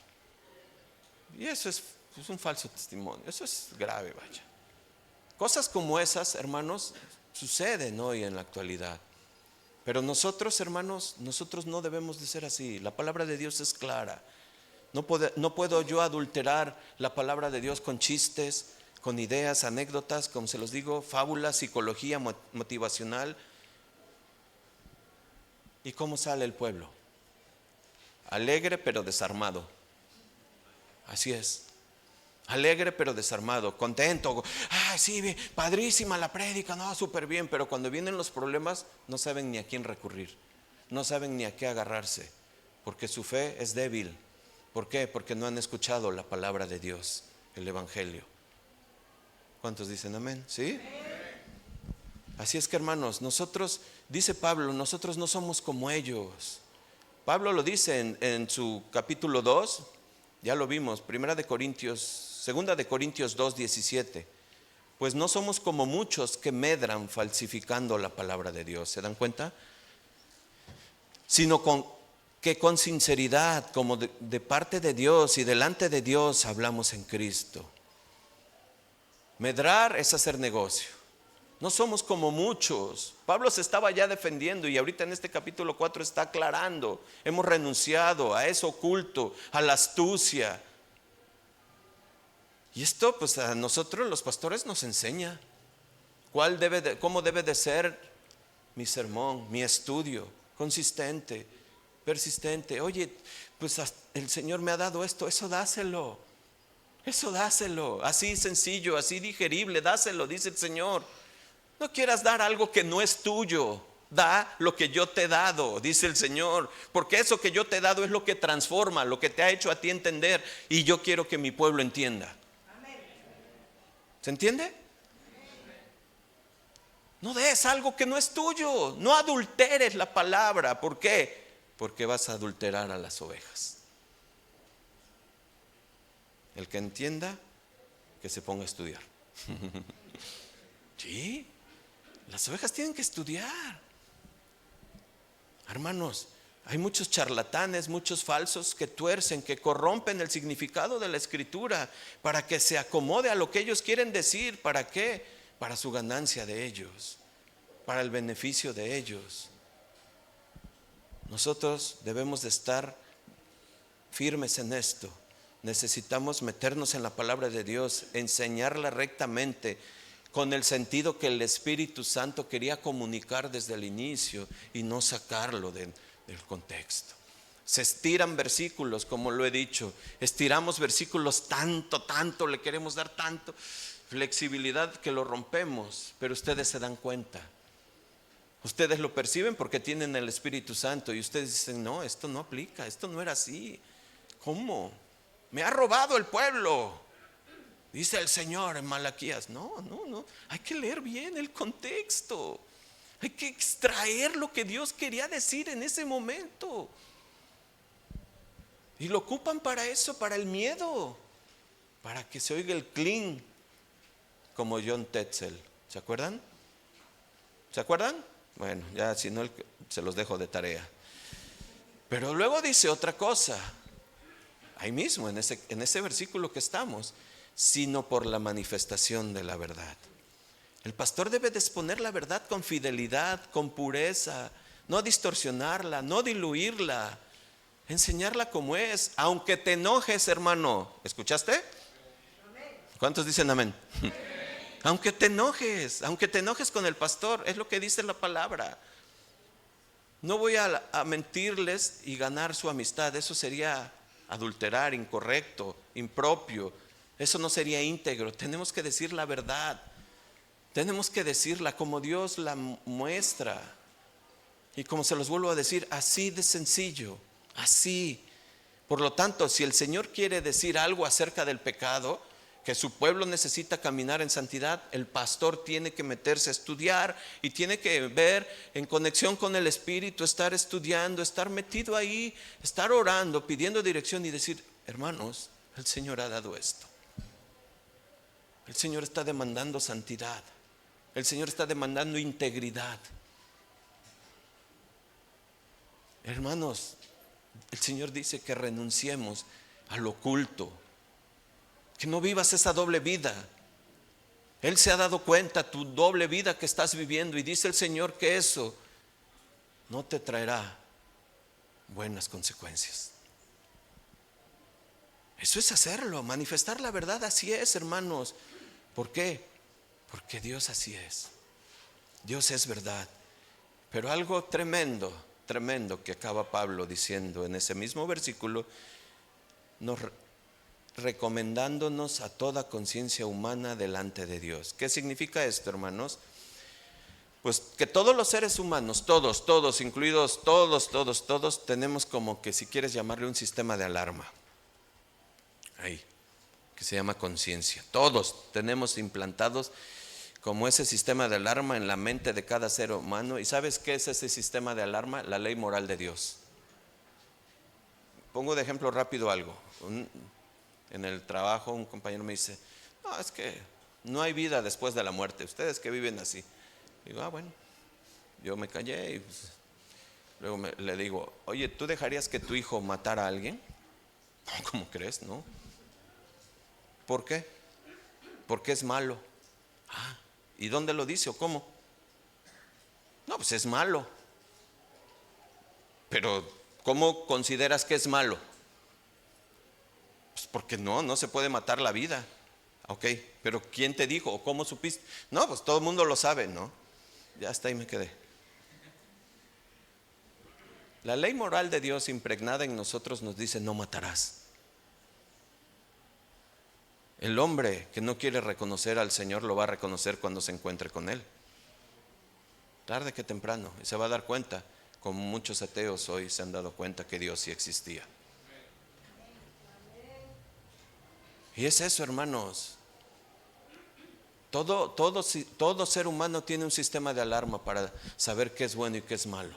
y eso es un falso testimonio. Eso es grave, vaya. Cosas como esas, hermanos, suceden hoy en la actualidad. Pero nosotros, hermanos, nosotros no debemos de ser así. La palabra de Dios es clara. No puedo yo adulterar la palabra de Dios con chistes, con ideas, anécdotas, como se los digo, fábulas, psicología motivacional. ¿Y cómo sale el pueblo? Alegre pero desarmado. Así es. Alegre pero desarmado, contento. Sí, padrísima la prédica, no, súper bien. Pero cuando vienen los problemas no saben ni a quién recurrir, no saben ni a qué agarrarse, porque su fe es débil. ¿Por qué? Porque no han escuchado la palabra de Dios, el evangelio. ¿Cuántos dicen amén? ¿Sí? Así es que, hermanos, nosotros, dice Pablo, nosotros no somos como ellos. Pablo lo dice en su capítulo 2, ya lo vimos, 2 de Corintios 2:17. Pues no somos como muchos que medran falsificando la palabra de Dios. ¿Se dan cuenta? Sino que con sinceridad, como de parte de Dios y delante de Dios, hablamos en Cristo. Medrar es hacer negocio. No somos como muchos. Pablo se estaba ya defendiendo, y ahorita en este capítulo 4 está aclarando. Hemos renunciado a eso oculto, a la astucia. Y esto pues a nosotros los pastores nos enseña cómo debe de ser mi sermón, mi estudio, consistente, persistente. Oye, pues el Señor me ha dado esto, eso dáselo, así sencillo, así digerible, dáselo, dice el Señor. No quieras dar algo que no es tuyo. Da lo que yo te he dado, dice el Señor, porque eso que yo te he dado es lo que transforma, lo que te ha hecho a ti entender, y yo quiero que mi pueblo entienda. ¿Se entiende? No des algo que no es tuyo, no adulteres la palabra. ¿Por qué? Porque vas a adulterar a las ovejas. El que entienda, que se ponga a estudiar. Sí, las ovejas tienen que estudiar. Hermanos, hay muchos charlatanes, muchos falsos que tuercen, que corrompen el significado de la escritura para que se acomode a lo que ellos quieren decir. ¿Para qué? Para su ganancia de ellos, para el beneficio de ellos. Nosotros debemos de estar firmes en esto. Necesitamos meternos en la palabra de Dios, enseñarla rectamente, con el sentido que el Espíritu Santo quería comunicar desde el inicio y no sacarlo del contexto. Se estiran versículos, como lo he dicho, estiramos versículos tanto, le queremos dar tanto flexibilidad que lo rompemos, pero ustedes se dan cuenta. Ustedes lo perciben porque tienen el Espíritu Santo y ustedes dicen, no, esto no aplica, esto no era así. ¿Cómo? Me ha robado el pueblo, dice el Señor en Malaquías. No, hay que leer bien el contexto. Hay que extraer lo que Dios quería decir en ese momento. Y lo ocupan para eso, para el miedo, para que se oiga el clean, como John Tetzel. ¿Se acuerdan? ¿Se acuerdan? Bueno, ya si no se los dejo de tarea. Pero luego dice otra cosa, ahí mismo en ese versículo que estamos, sino por la manifestación de la verdad. El pastor debe de exponer la verdad con fidelidad, con pureza, no distorsionarla, no diluirla, enseñarla como es, aunque te enojes, hermano. ¿Escuchaste? ¿Cuántos dicen amén? Aunque te enojes con el pastor, es lo que dice la palabra. No voy a mentirles y ganar su amistad, eso sería adulterar, incorrecto, impropio, eso no sería íntegro. Tenemos que decir la verdad, tenemos que decirla como Dios la muestra. Y como se los vuelvo a decir, así de sencillo, así. Por lo tanto, si el Señor quiere decir algo acerca del pecado, que su pueblo necesita caminar en santidad, el pastor tiene que meterse a estudiar y tiene que ver en conexión con el Espíritu, estar estudiando, estar metido ahí, estar orando, pidiendo dirección y decir, hermanos, el Señor ha dado esto. El Señor está demandando santidad. El Señor está demandando integridad. Hermanos, el Señor dice que renunciemos al oculto, que no vivas esa doble vida. Él se ha dado cuenta tu doble vida que estás viviendo y dice el Señor que eso no te traerá buenas consecuencias. Eso es hacerlo, manifestar la verdad. Así es, hermanos. ¿Por qué? Porque Dios así es. Dios es verdad. Pero algo tremendo que acaba Pablo diciendo en ese mismo versículo, nos recomendándonos a toda conciencia humana delante de Dios. ¿Qué significa esto, hermanos? Pues que todos los seres humanos, todos, incluidos todos, tenemos como que, si quieres llamarle, un sistema de alarma ahí, que se llama conciencia. Todos tenemos implantados como ese sistema de alarma en la mente de cada ser humano. ¿Y sabes qué es ese sistema de alarma? La ley moral de Dios. Pongo de ejemplo rápido algo. En el trabajo un compañero me dice, no, es que no hay vida después de la muerte, ustedes que viven así. Digo, bueno, yo me callé y pues, luego le digo, oye, ¿tú dejarías que tu hijo matara a alguien? No, ¿cómo crees? No. ¿Por qué? Porque es malo. ¿Y dónde lo dice o cómo? No, pues es malo. Pero ¿cómo consideras que es malo? Pues porque no se puede matar la vida. Ok, pero ¿quién te dijo o cómo supiste? No, pues todo el mundo lo sabe, ¿no? Ya hasta ahí me quedé. La ley moral de Dios impregnada en nosotros nos dice, no matarás. El hombre que no quiere reconocer al Señor lo va a reconocer cuando se encuentre con Él. tarde que temprano, y se va a dar cuenta, como muchos ateos hoy se han dado cuenta que Dios sí existía. Y es eso, hermanos. Todo ser humano tiene un sistema de alarma para saber qué es bueno y qué es malo.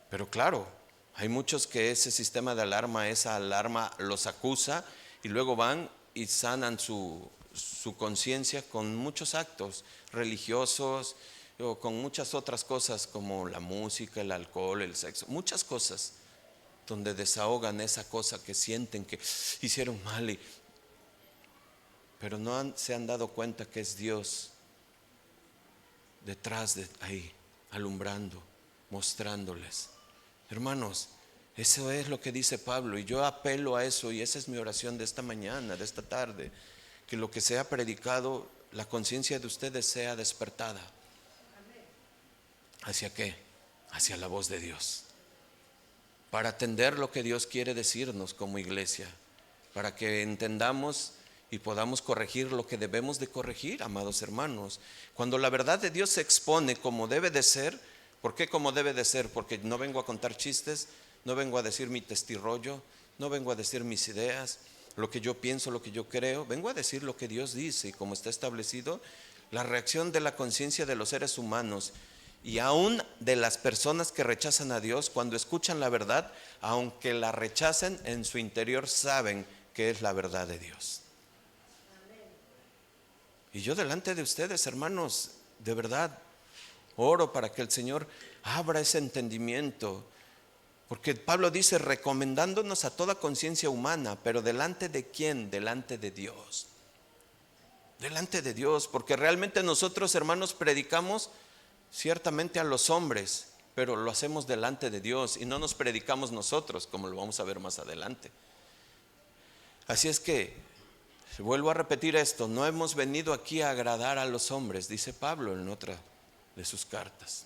Pero claro, hay muchos que ese sistema de alarma, esa alarma los acusa y luego van y sanan su conciencia con muchos actos religiosos o con muchas otras cosas como la música, el alcohol, el sexo, muchas cosas donde desahogan esa cosa que sienten que hicieron mal, pero no se han dado cuenta que es Dios detrás de ahí, alumbrando, mostrándoles. Hermanos, eso es lo que dice Pablo y yo apelo a eso y esa es mi oración de esta mañana, de esta tarde, que lo que sea predicado, la conciencia de ustedes sea despertada. ¿Hacia qué? Hacia la voz de Dios. Para atender lo que Dios quiere decirnos como iglesia, para que entendamos y podamos corregir lo que debemos de corregir, amados hermanos. Cuando la verdad de Dios se expone como debe de ser, ¿por qué como debe de ser? Porque no vengo a contar chistes, no vengo a decir mi testirollo, no vengo a decir mis ideas, lo que yo pienso, lo que yo creo, vengo a decir lo que Dios dice y como está establecido, la reacción de la conciencia de los seres humanos y aún de las personas que rechazan a Dios, cuando escuchan la verdad, aunque la rechacen, en su interior saben que es la verdad de Dios. Y yo delante de ustedes, hermanos, de verdad, oro para que el Señor abra ese entendimiento. Porque Pablo dice, recomendándonos a toda conciencia humana, pero ¿delante de quién? Delante de Dios. Delante de Dios, porque realmente nosotros, hermanos, predicamos ciertamente a los hombres, pero lo hacemos delante de Dios y no nos predicamos nosotros, como lo vamos a ver más adelante. Así es que vuelvo a repetir esto, no hemos venido aquí a agradar a los hombres, dice Pablo en otra de sus cartas.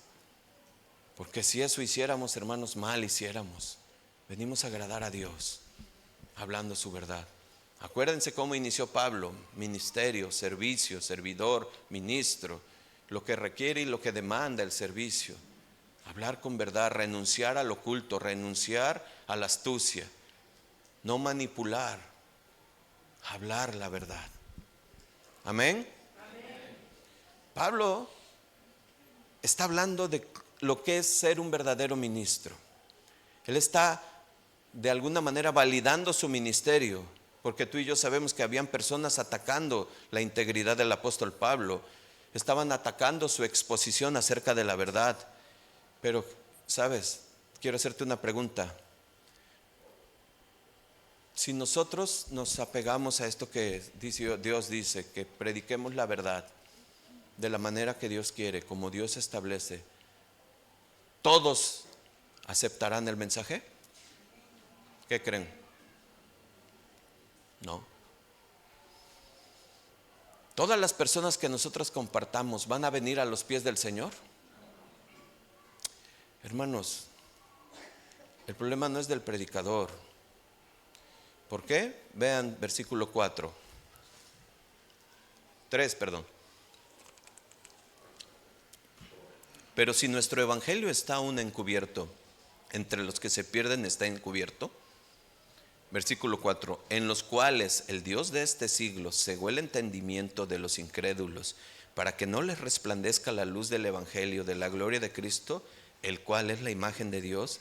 Porque si eso hiciéramos, hermanos, mal hiciéramos. Venimos a agradar a Dios, hablando su verdad. Acuérdense cómo inició Pablo: ministerio, servicio, servidor, ministro, lo que requiere y lo que demanda el servicio. Hablar con verdad, renunciar al oculto, renunciar a la astucia, no manipular. Hablar la verdad. Amén. Pablo está hablando de lo que es ser un verdadero ministro. Él está de alguna manera validando su ministerio, porque tú y yo sabemos que habían personas atacando la integridad del apóstol Pablo, estaban atacando su exposición acerca de la verdad. Pero, ¿sabes? Quiero hacerte una pregunta. Si nosotros nos apegamos a esto que Dios dice, que prediquemos la verdad de la manera que Dios quiere, como Dios establece, ¿todos aceptarán el mensaje? ¿Qué creen? No. ¿Todas las personas que nosotros compartamos van a venir a los pies del Señor? Hermanos, el problema no es del predicador. ¿Por qué? Vean versículo 3. Pero si nuestro evangelio está aún encubierto, entre los que se pierden está encubierto. Versículo 4. En los cuales el Dios de este siglo cegó el entendimiento de los incrédulos, para que no les resplandezca la luz del evangelio de la gloria de Cristo, el cual es la imagen de Dios.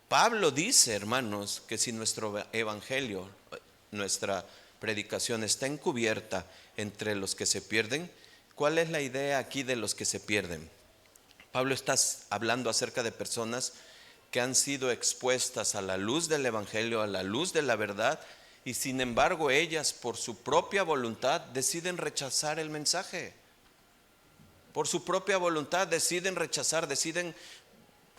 Pablo dice, hermanos, que si nuestro evangelio, nuestra predicación está encubierta entre los que se pierden, ¿cuál es la idea aquí de los que se pierden? Pablo está hablando acerca de personas que han sido expuestas a la luz del evangelio, a la luz de la verdad, y sin embargo ellas por su propia voluntad deciden rechazar el mensaje. Por su propia voluntad deciden rechazar, deciden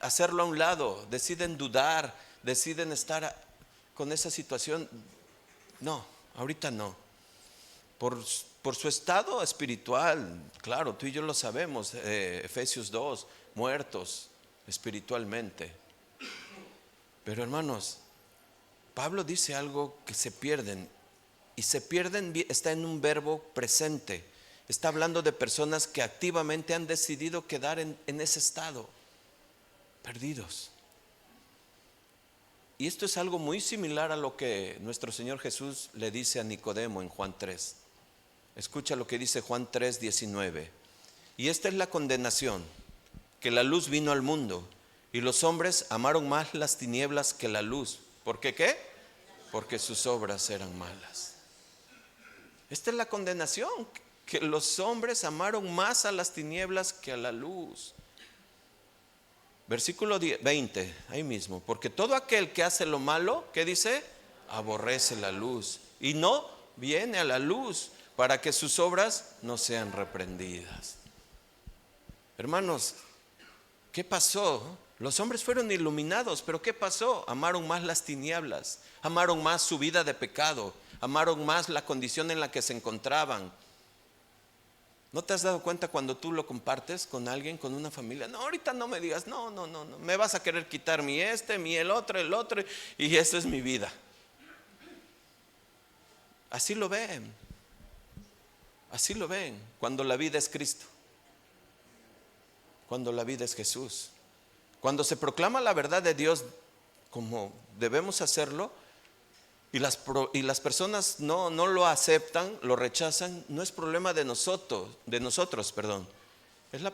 hacerlo a un lado, deciden dudar, deciden estar con esa situación. No, ahorita no. Por su estado espiritual, claro, tú y yo lo sabemos, Efesios 2, muertos espiritualmente. Pero hermanos, Pablo dice algo que se pierden, y se pierden está en un verbo presente. Está hablando de personas que activamente han decidido quedar en ese estado, perdidos. Y esto es algo muy similar a lo que nuestro Señor Jesús le dice a Nicodemo en Juan 3. Escucha lo que dice Juan 3:19. Y esta es la condenación, que la luz vino al mundo, y los hombres amaron más las tinieblas que la luz. ¿Por qué qué? Porque sus obras eran malas. Esta es la condenación, que los hombres amaron más a las tinieblas que a la luz. Versículo 20, ahí mismo. Porque todo aquel que hace lo malo, ¿qué dice? Aborrece la luz y no viene a la luz, para que sus obras no sean reprendidas. Hermanos, ¿qué pasó? Los hombres fueron iluminados, pero ¿qué pasó? Amaron más las tinieblas, amaron más su vida de pecado, amaron más la condición en la que se encontraban. ¿No te has dado cuenta cuando tú lo compartes con alguien, con una familia? No, ahorita no me digas, no, me vas a querer quitar mi el otro, y esa es mi vida. Así lo ven cuando la vida es Cristo, cuando la vida es Jesús. Cuando se proclama la verdad de Dios como debemos hacerlo, y las personas no lo aceptan, lo rechazan, no es problema de nosotros, es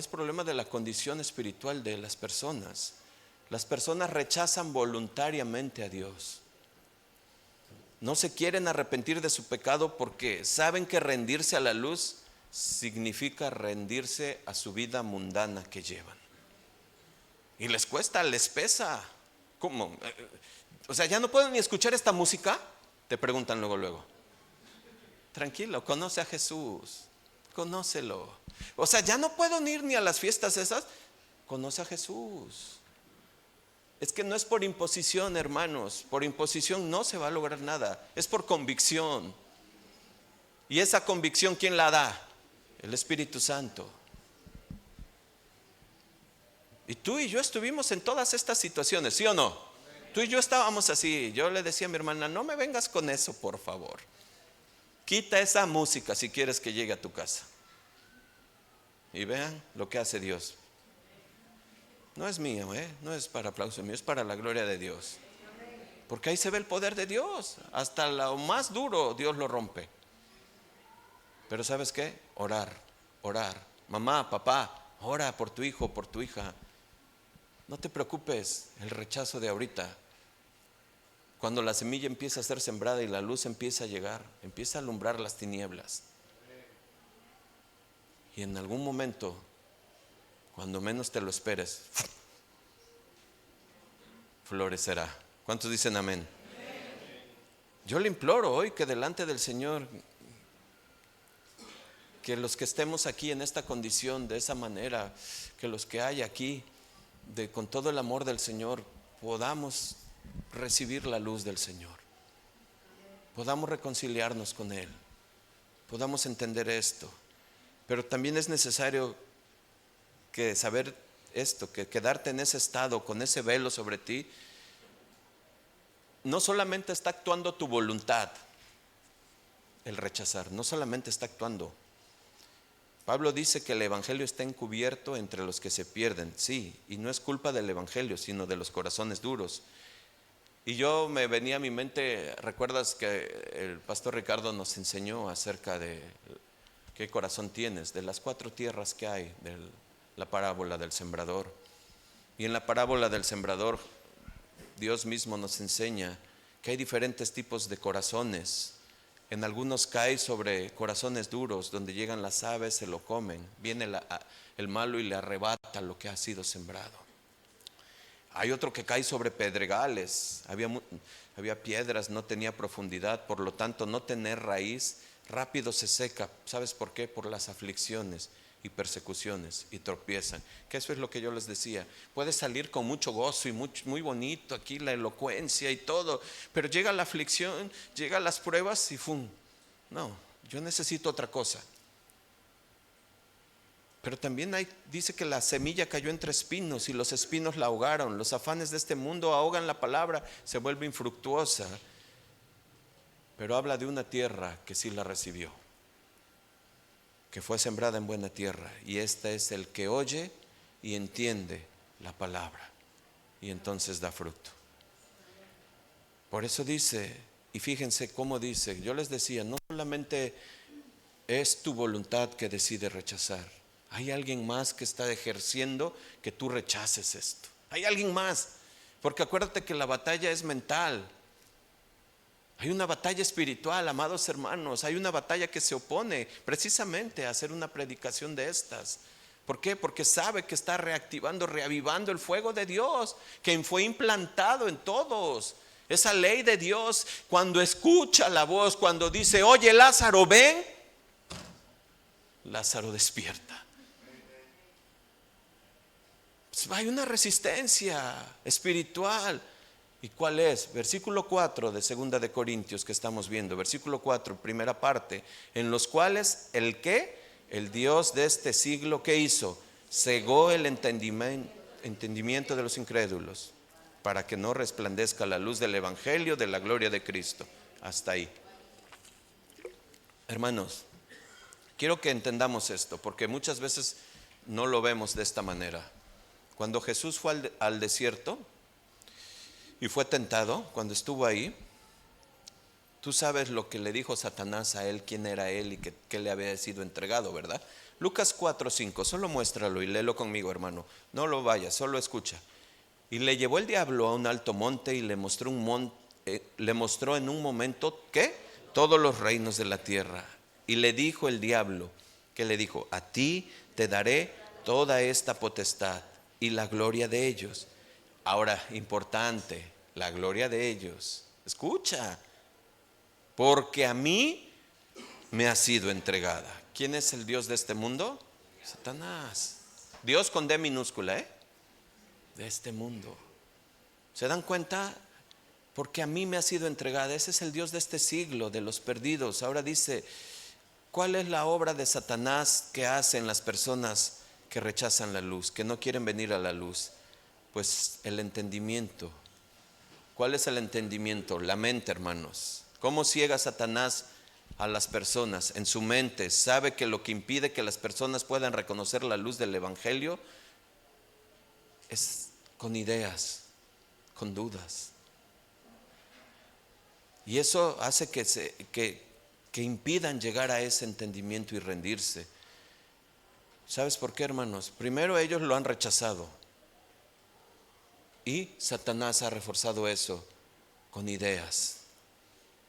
problema de la condición espiritual de las personas. Las personas rechazan voluntariamente a Dios. No se quieren arrepentir de su pecado porque saben que rendirse a la luz significa rendirse a su vida mundana que llevan. Y les cuesta, les pesa. ¿Cómo? O sea, ¿ya no puedo ni escuchar esta música? Te preguntan luego. Tranquilo, conoce a Jesús, conócelo. O sea, ¿ya no puedo ir ni a las fiestas esas? Conoce a Jesús. Es que no es por imposición, hermanos. Por imposición no se va a lograr nada. Es por convicción. Y esa convicción, ¿quién la da? El Espíritu Santo. Y tú y yo estuvimos en todas estas situaciones, ¿sí o no? Tú y yo estábamos así. Yo le decía a mi hermana, no me vengas con eso, por favor. Quita esa música si quieres que llegue a tu casa. Y vean lo que hace Dios. No es mío, no es para aplauso mío, es para la gloria de Dios. Porque ahí se ve el poder de Dios. Hasta lo más duro Dios lo rompe. Pero ¿sabes qué? Orar. Mamá, papá, ora por tu hijo, por tu hija. No te preocupes el rechazo de ahorita. Cuando la semilla empieza a ser sembrada y la luz empieza a llegar, empieza a alumbrar las tinieblas. Y en algún momento, cuando menos te lo esperes, florecerá. ¿Cuántos dicen amén? Yo le imploro hoy que delante del Señor, que los que estemos aquí en esta condición, de esa manera, que los que hay aquí, con todo el amor del Señor, podamos recibir la luz del Señor, podamos reconciliarnos con Él, podamos entender esto. Pero también es necesario que saber esto, que quedarte en ese estado, con ese velo sobre ti, no solamente está actuando tu voluntad, el rechazar, no solamente está actuando. Pablo dice que el evangelio está encubierto entre los que se pierden, sí, y no es culpa del evangelio, sino de los corazones duros. Y yo me venía a mi mente, ¿recuerdas que el pastor Ricardo nos enseñó acerca de qué corazón tienes? De las 4 tierras que hay, de la parábola del sembrador. Y en la parábola del sembrador, Dios mismo nos enseña que hay diferentes tipos de corazones. En algunos cae sobre corazones duros, donde llegan las aves, se lo comen. Viene el malo y le arrebata lo que ha sido sembrado. Hay otro que cae sobre pedregales, había piedras, no tenía profundidad, por lo tanto no tener raíz, rápido se seca. ¿Sabes por qué? Por las aflicciones y persecuciones, y tropiezan. Que eso es lo que yo les decía. Puede salir con mucho gozo y muy bonito aquí la elocuencia y todo, pero llega la aflicción, llega las pruebas y ¡fum! No, yo necesito otra cosa. Pero también dice que la semilla cayó entre espinos y los espinos la ahogaron. Los afanes de este mundo ahogan la palabra, se vuelve infructuosa. Pero habla de una tierra que sí la recibió. que fue sembrada en buena tierra, y este es el que oye y entiende la palabra, y entonces da fruto. Por eso dice, y fíjense cómo dice, yo les decía, no solamente es tu voluntad que decide rechazar, hay alguien más que está ejerciendo que tú rechaces esto. Hay alguien más, porque acuérdate que la batalla es mental. Hay una batalla espiritual, amados hermanos. Hay una batalla que se opone precisamente a hacer una predicación de estas. ¿Por qué? Porque sabe que está reactivando, reavivando el fuego de Dios, que fue implantado en todos. Esa ley de Dios, cuando escucha la voz, cuando dice, oye Lázaro, ven, Lázaro despierta. Pues hay una resistencia espiritual. ¿Y cuál es? Versículo 4 de 2 de Corintios que estamos viendo. Versículo 4, primera parte. En los cuales, ¿el qué? El Dios de este siglo, ¿qué hizo? Cegó el entendimiento de los incrédulos, para que no resplandezca la luz del evangelio de la gloria de Cristo. Hasta ahí. Hermanos, quiero que entendamos esto, porque muchas veces no lo vemos de esta manera. Cuando Jesús fue al desierto y fue tentado, cuando estuvo ahí, tú sabes lo que le dijo Satanás a él, quién era él y que le había sido entregado, ¿verdad? Lucas 4:5, solo muéstralo y léelo conmigo, hermano. No lo vayas, solo escucha. Y le llevó el diablo a un alto monte y le mostró en un momento, ¿qué? Todos los reinos de la tierra. Y le dijo el diablo, ¿qué le dijo? A ti te daré toda esta potestad y la gloria de ellos. Ahora, importante, la gloria de ellos. Escucha, porque a mí me ha sido entregada. ¿Quién es el Dios de este mundo? Satanás. Dios con D minúscula, de este mundo. ¿Se dan cuenta? Porque a mí me ha sido entregada. Ese es el Dios de este siglo, de los perdidos. Ahora dice, ¿cuál es la obra de Satanás que hacen las personas que rechazan la luz, que no quieren venir a la luz? Pues el entendimiento. ¿Cuál es el entendimiento? La mente, hermanos. ¿Cómo ciega Satanás a las personas? En su mente sabe que lo que impide que las personas puedan reconocer la luz del evangelio es con ideas, con dudas. Y eso hace que impidan llegar a ese entendimiento y rendirse. ¿Sabes por qué, hermanos? Primero, ellos lo han rechazado. Y Satanás ha reforzado eso con ideas,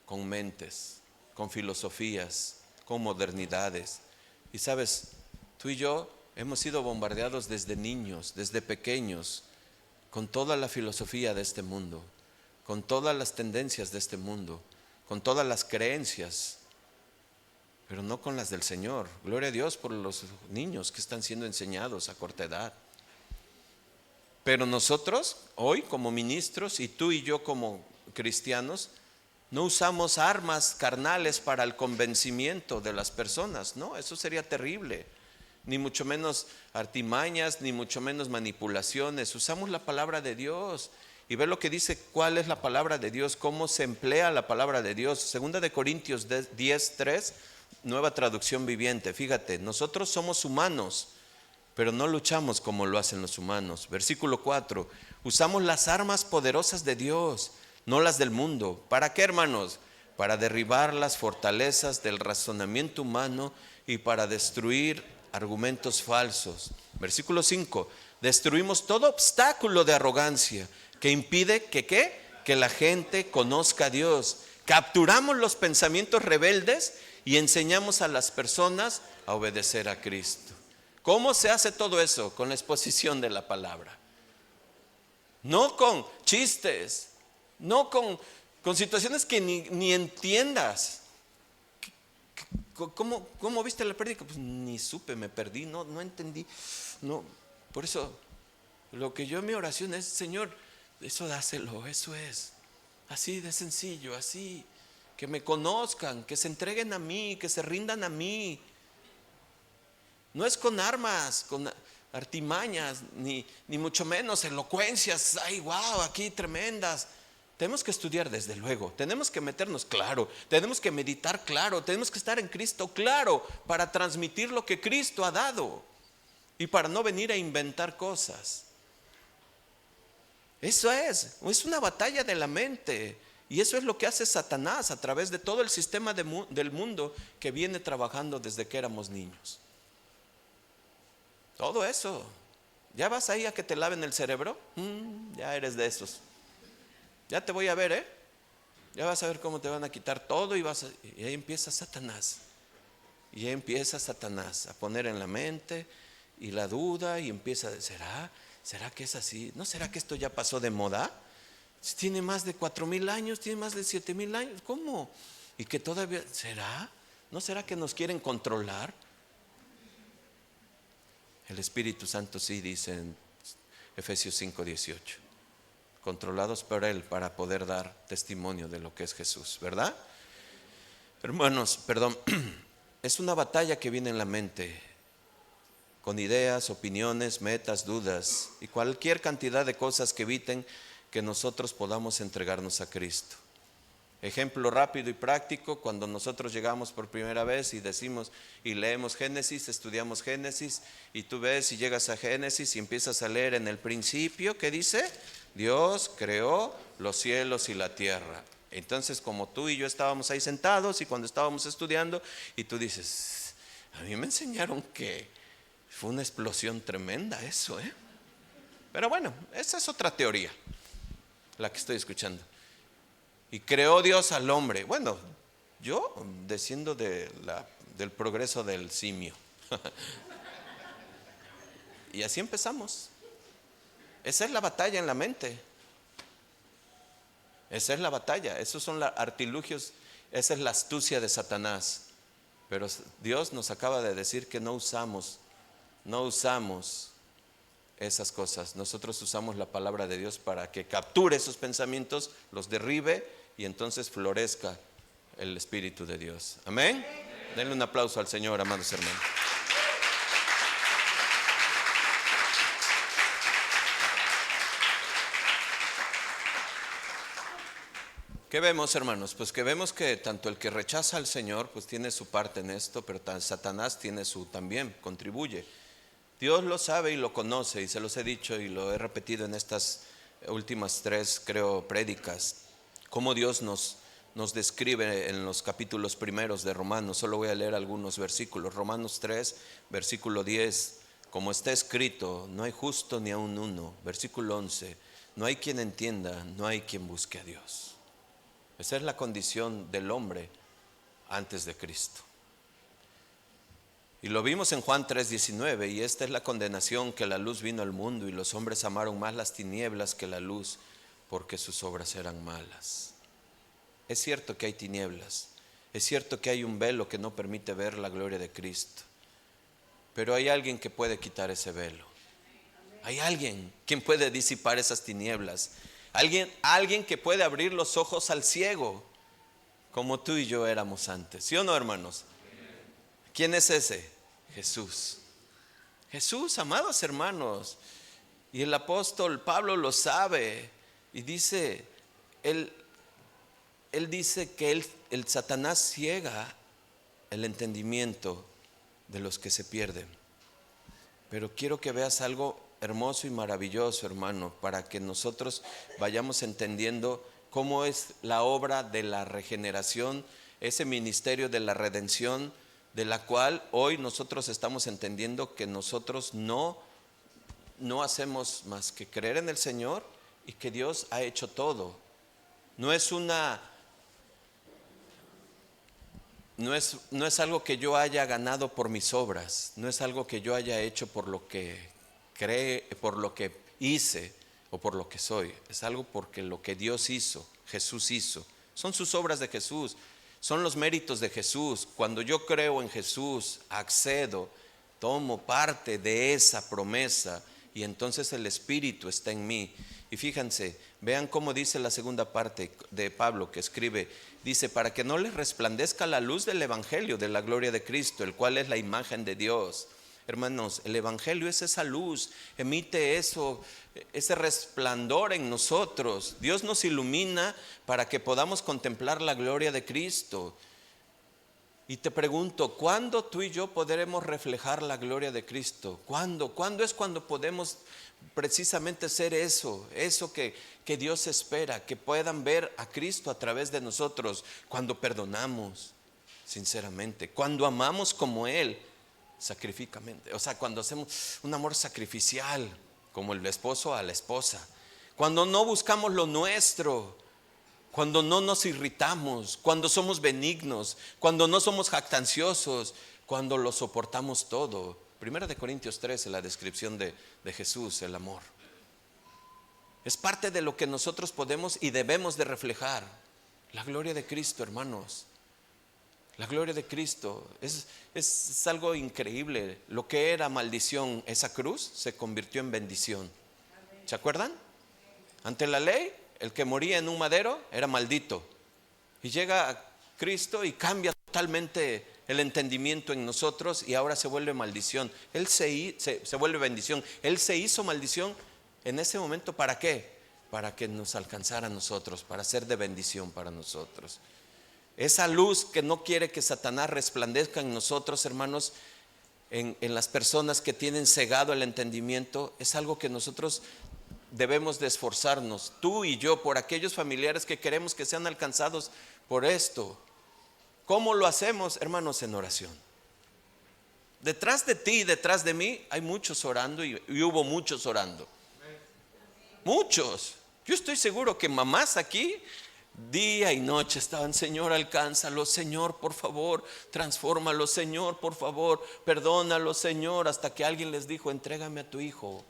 con mentes, con filosofías, con modernidades. Y sabes, tú y yo hemos sido bombardeados desde niños, desde pequeños, con toda la filosofía de este mundo, con todas las tendencias de este mundo, con todas las creencias, pero no con las del Señor. Gloria a Dios por los niños que están siendo enseñados a corta edad. Pero nosotros, hoy como ministros, y tú y yo como cristianos, no usamos armas carnales para el convencimiento de las personas. No, eso sería terrible. Ni mucho menos artimañas, ni mucho menos manipulaciones. Usamos la palabra de Dios. Y ve lo que dice, cuál es la palabra de Dios, cómo se emplea la palabra de Dios. 2 de Corintios 10:3, nueva traducción viviente. Fíjate, nosotros somos humanos, pero no luchamos como lo hacen los humanos. Versículo 4, usamos las armas poderosas de Dios, no las del mundo. ¿Para qué, hermanos? Para derribar las fortalezas del razonamiento humano y para destruir argumentos falsos. Versículo 5, destruimos todo obstáculo de arrogancia que impide que la gente conozca a Dios. Capturamos los pensamientos rebeldes y enseñamos a las personas a obedecer a Cristo. ¿Cómo se hace todo eso? Con la exposición de la palabra. No con chistes, no con situaciones que ni entiendas. ¿Cómo viste la prédica? Pues ni supe, me perdí, no entendí. No, por eso lo que yo en mi oración es, Señor, eso dáselo, eso es. Así de sencillo, así. Que me conozcan, que se entreguen a mí, que se rindan a mí. No es con armas, con artimañas, ni mucho menos elocuencias, ay, wow, aquí tremendas. Tenemos que estudiar desde luego, tenemos que meternos claro, tenemos que meditar claro, tenemos que estar en Cristo claro para transmitir lo que Cristo ha dado y para no venir a inventar cosas. Eso es una batalla de la mente y eso es lo que hace Satanás a través de todo el sistema del mundo que viene trabajando desde que éramos niños. Todo eso. ¿Ya vas ahí a que te laven el cerebro? Ya eres de esos. Ya te voy a ver, ya vas a ver cómo te van a quitar todo y ahí empieza Satanás. Y ahí empieza Satanás a poner en la mente y la duda y empieza, ¿será que es así? ¿No será que esto ya pasó de moda? Tiene más de 4,000 años, tiene más de 7,000 años, ¿cómo? Y que todavía, ¿será? ¿No será que nos quieren controlar? El Espíritu Santo sí dice en Efesios 5:18. Controlados por Él para poder dar testimonio de lo que es Jesús, ¿verdad? Hermanos, perdón, es una batalla que viene en la mente, con ideas, opiniones, metas, dudas y cualquier cantidad de cosas que eviten que nosotros podamos entregarnos a Cristo. Ejemplo rápido y práctico, cuando nosotros llegamos por primera vez y decimos y leemos Génesis, estudiamos Génesis y tú ves y llegas a Génesis y empiezas a leer en el principio, ¿qué dice? Dios creó los cielos y la tierra. Entonces, como tú y yo estábamos ahí sentados y cuando estábamos estudiando y tú dices, a mí me enseñaron que fue una explosión tremenda eso, Pero bueno, esa es otra teoría, la que estoy escuchando. Y creó Dios al hombre. Bueno, yo desciendo del progreso del simio. Y así empezamos. Esa es la batalla en la mente. Esa es la batalla. Esos son los artilugios. Esa es la astucia de Satanás. Pero Dios nos acaba de decir que no usamos esas cosas. Nosotros usamos la palabra de Dios para que capture esos pensamientos, los derribe y entonces florezca el Espíritu de Dios. Amén. Denle un aplauso al Señor, amados hermanos. ¿Qué vemos, hermanos? Pues que vemos que tanto el que rechaza al Señor pues tiene su parte en esto, pero Satanás tiene su también, contribuye. Dios lo sabe y lo conoce y se los he dicho y lo he repetido en estas últimas 3, creo, prédicas, cómo Dios nos describe en los capítulos primeros de Romanos. Solo voy a leer algunos versículos. Romanos 3, versículo 10, como está escrito, no hay justo ni aun uno. Versículo 11, no hay quien entienda, no hay quien busque a Dios. Esa es la condición del hombre antes de Cristo. Y lo vimos en Juan 3:19, y esta es la condenación, que la luz vino al mundo y los hombres amaron más las tinieblas que la luz, porque sus obras eran malas. Es cierto que hay tinieblas, es cierto que hay un velo que no permite ver la gloria de Cristo, pero hay alguien que puede quitar ese velo. Hay alguien quien puede disipar esas tinieblas. Alguien que puede abrir los ojos al ciego, como tú y yo éramos antes. ¿Sí o no, hermanos? ¿Quién es ese? Jesús. Jesús, amados hermanos. Y el apóstol Pablo lo sabe. Y dice, él dice que el Satanás ciega el entendimiento de los que se pierden. Pero quiero que veas algo hermoso y maravilloso, hermano, para que nosotros vayamos entendiendo cómo es la obra de la regeneración, ese ministerio de la redención, de la cual hoy nosotros estamos entendiendo que nosotros no hacemos más que creer en el Señor y que Dios ha hecho todo. No es algo que yo haya ganado por mis obras, no es algo que yo haya hecho por lo que por lo que hice o por lo que soy. Es algo porque lo que Dios hizo, Jesús hizo. Son sus obras de Jesús, son los méritos de Jesús. Cuando yo creo en Jesús, accedo, tomo parte de esa promesa y entonces el Espíritu está en mí. Y fíjense, vean cómo dice la segunda parte de Pablo que escribe. Dice, para que no les resplandezca la luz del Evangelio de la gloria de Cristo, el cual es la imagen de Dios. Hermanos, el Evangelio es esa luz, emite eso, ese resplandor en nosotros. Dios nos ilumina para que podamos contemplar la gloria de Cristo. Y te pregunto, ¿cuándo tú y yo podremos reflejar la gloria de Cristo? ¿Cuándo? ¿Cuándo es cuando podemos precisamente ser eso que Dios espera, que puedan ver a Cristo a través de nosotros? Cuando perdonamos sinceramente, cuando amamos como Él, sacrificamente, o sea, cuando hacemos un amor sacrificial, como el esposo a la esposa, cuando no buscamos lo nuestro, cuando no nos irritamos, cuando somos benignos, cuando no somos jactanciosos, cuando lo soportamos todo. Primera de Corintios 13, la descripción de Jesús, el amor. Es parte de lo que nosotros podemos y debemos de reflejar. La gloria de Cristo, hermanos. La gloria de Cristo es algo increíble. Lo que era maldición, esa cruz, se convirtió en bendición. ¿Se acuerdan? Ante la ley, el que moría en un madero era maldito. Y llega Cristo y cambia totalmente el entendimiento en nosotros y ahora se vuelve maldición. Él se vuelve bendición. Él se hizo maldición en ese momento. ¿Para qué? Para que nos alcanzara a nosotros, para ser de bendición para nosotros. Esa luz que no quiere que Satanás resplandezca en nosotros, hermanos, en las personas que tienen cegado el entendimiento, es algo que nosotros debemos de esforzarnos, tú y yo, por aquellos familiares que queremos que sean alcanzados por esto. ¿Cómo lo hacemos, hermanos? En oración. Detrás de ti y detrás de mí hay muchos orando y hubo muchos orando. Muchos. Yo estoy seguro que mamás aquí día y noche estaban: Señor, alcánzalo, Señor, por favor, transfórmalo, Señor, por favor, perdónalo, Señor, hasta que alguien les dijo: entrégame a tu hijo.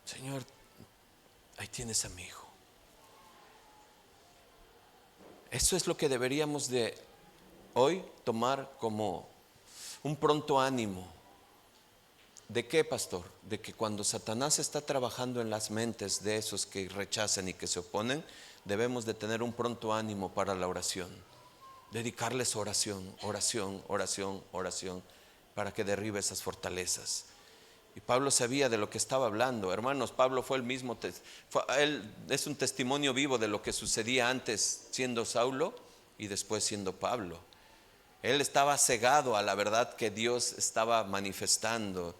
Señor, ahí tienes a mi hijo. Eso es lo que deberíamos de hoy tomar como un pronto ánimo. ¿De qué, pastor? De que cuando Satanás está trabajando en las mentes de esos que rechazan y que se oponen, debemos de tener un pronto ánimo para la oración. Dedicarles oración, oración, oración, oración, para que derribe esas fortalezas. Y Pablo sabía de lo que estaba hablando. Hermanos, Pablo fue el mismo, él es un testimonio vivo de lo que sucedía antes siendo Saulo y después siendo Pablo. Él estaba cegado a la verdad que Dios estaba manifestando.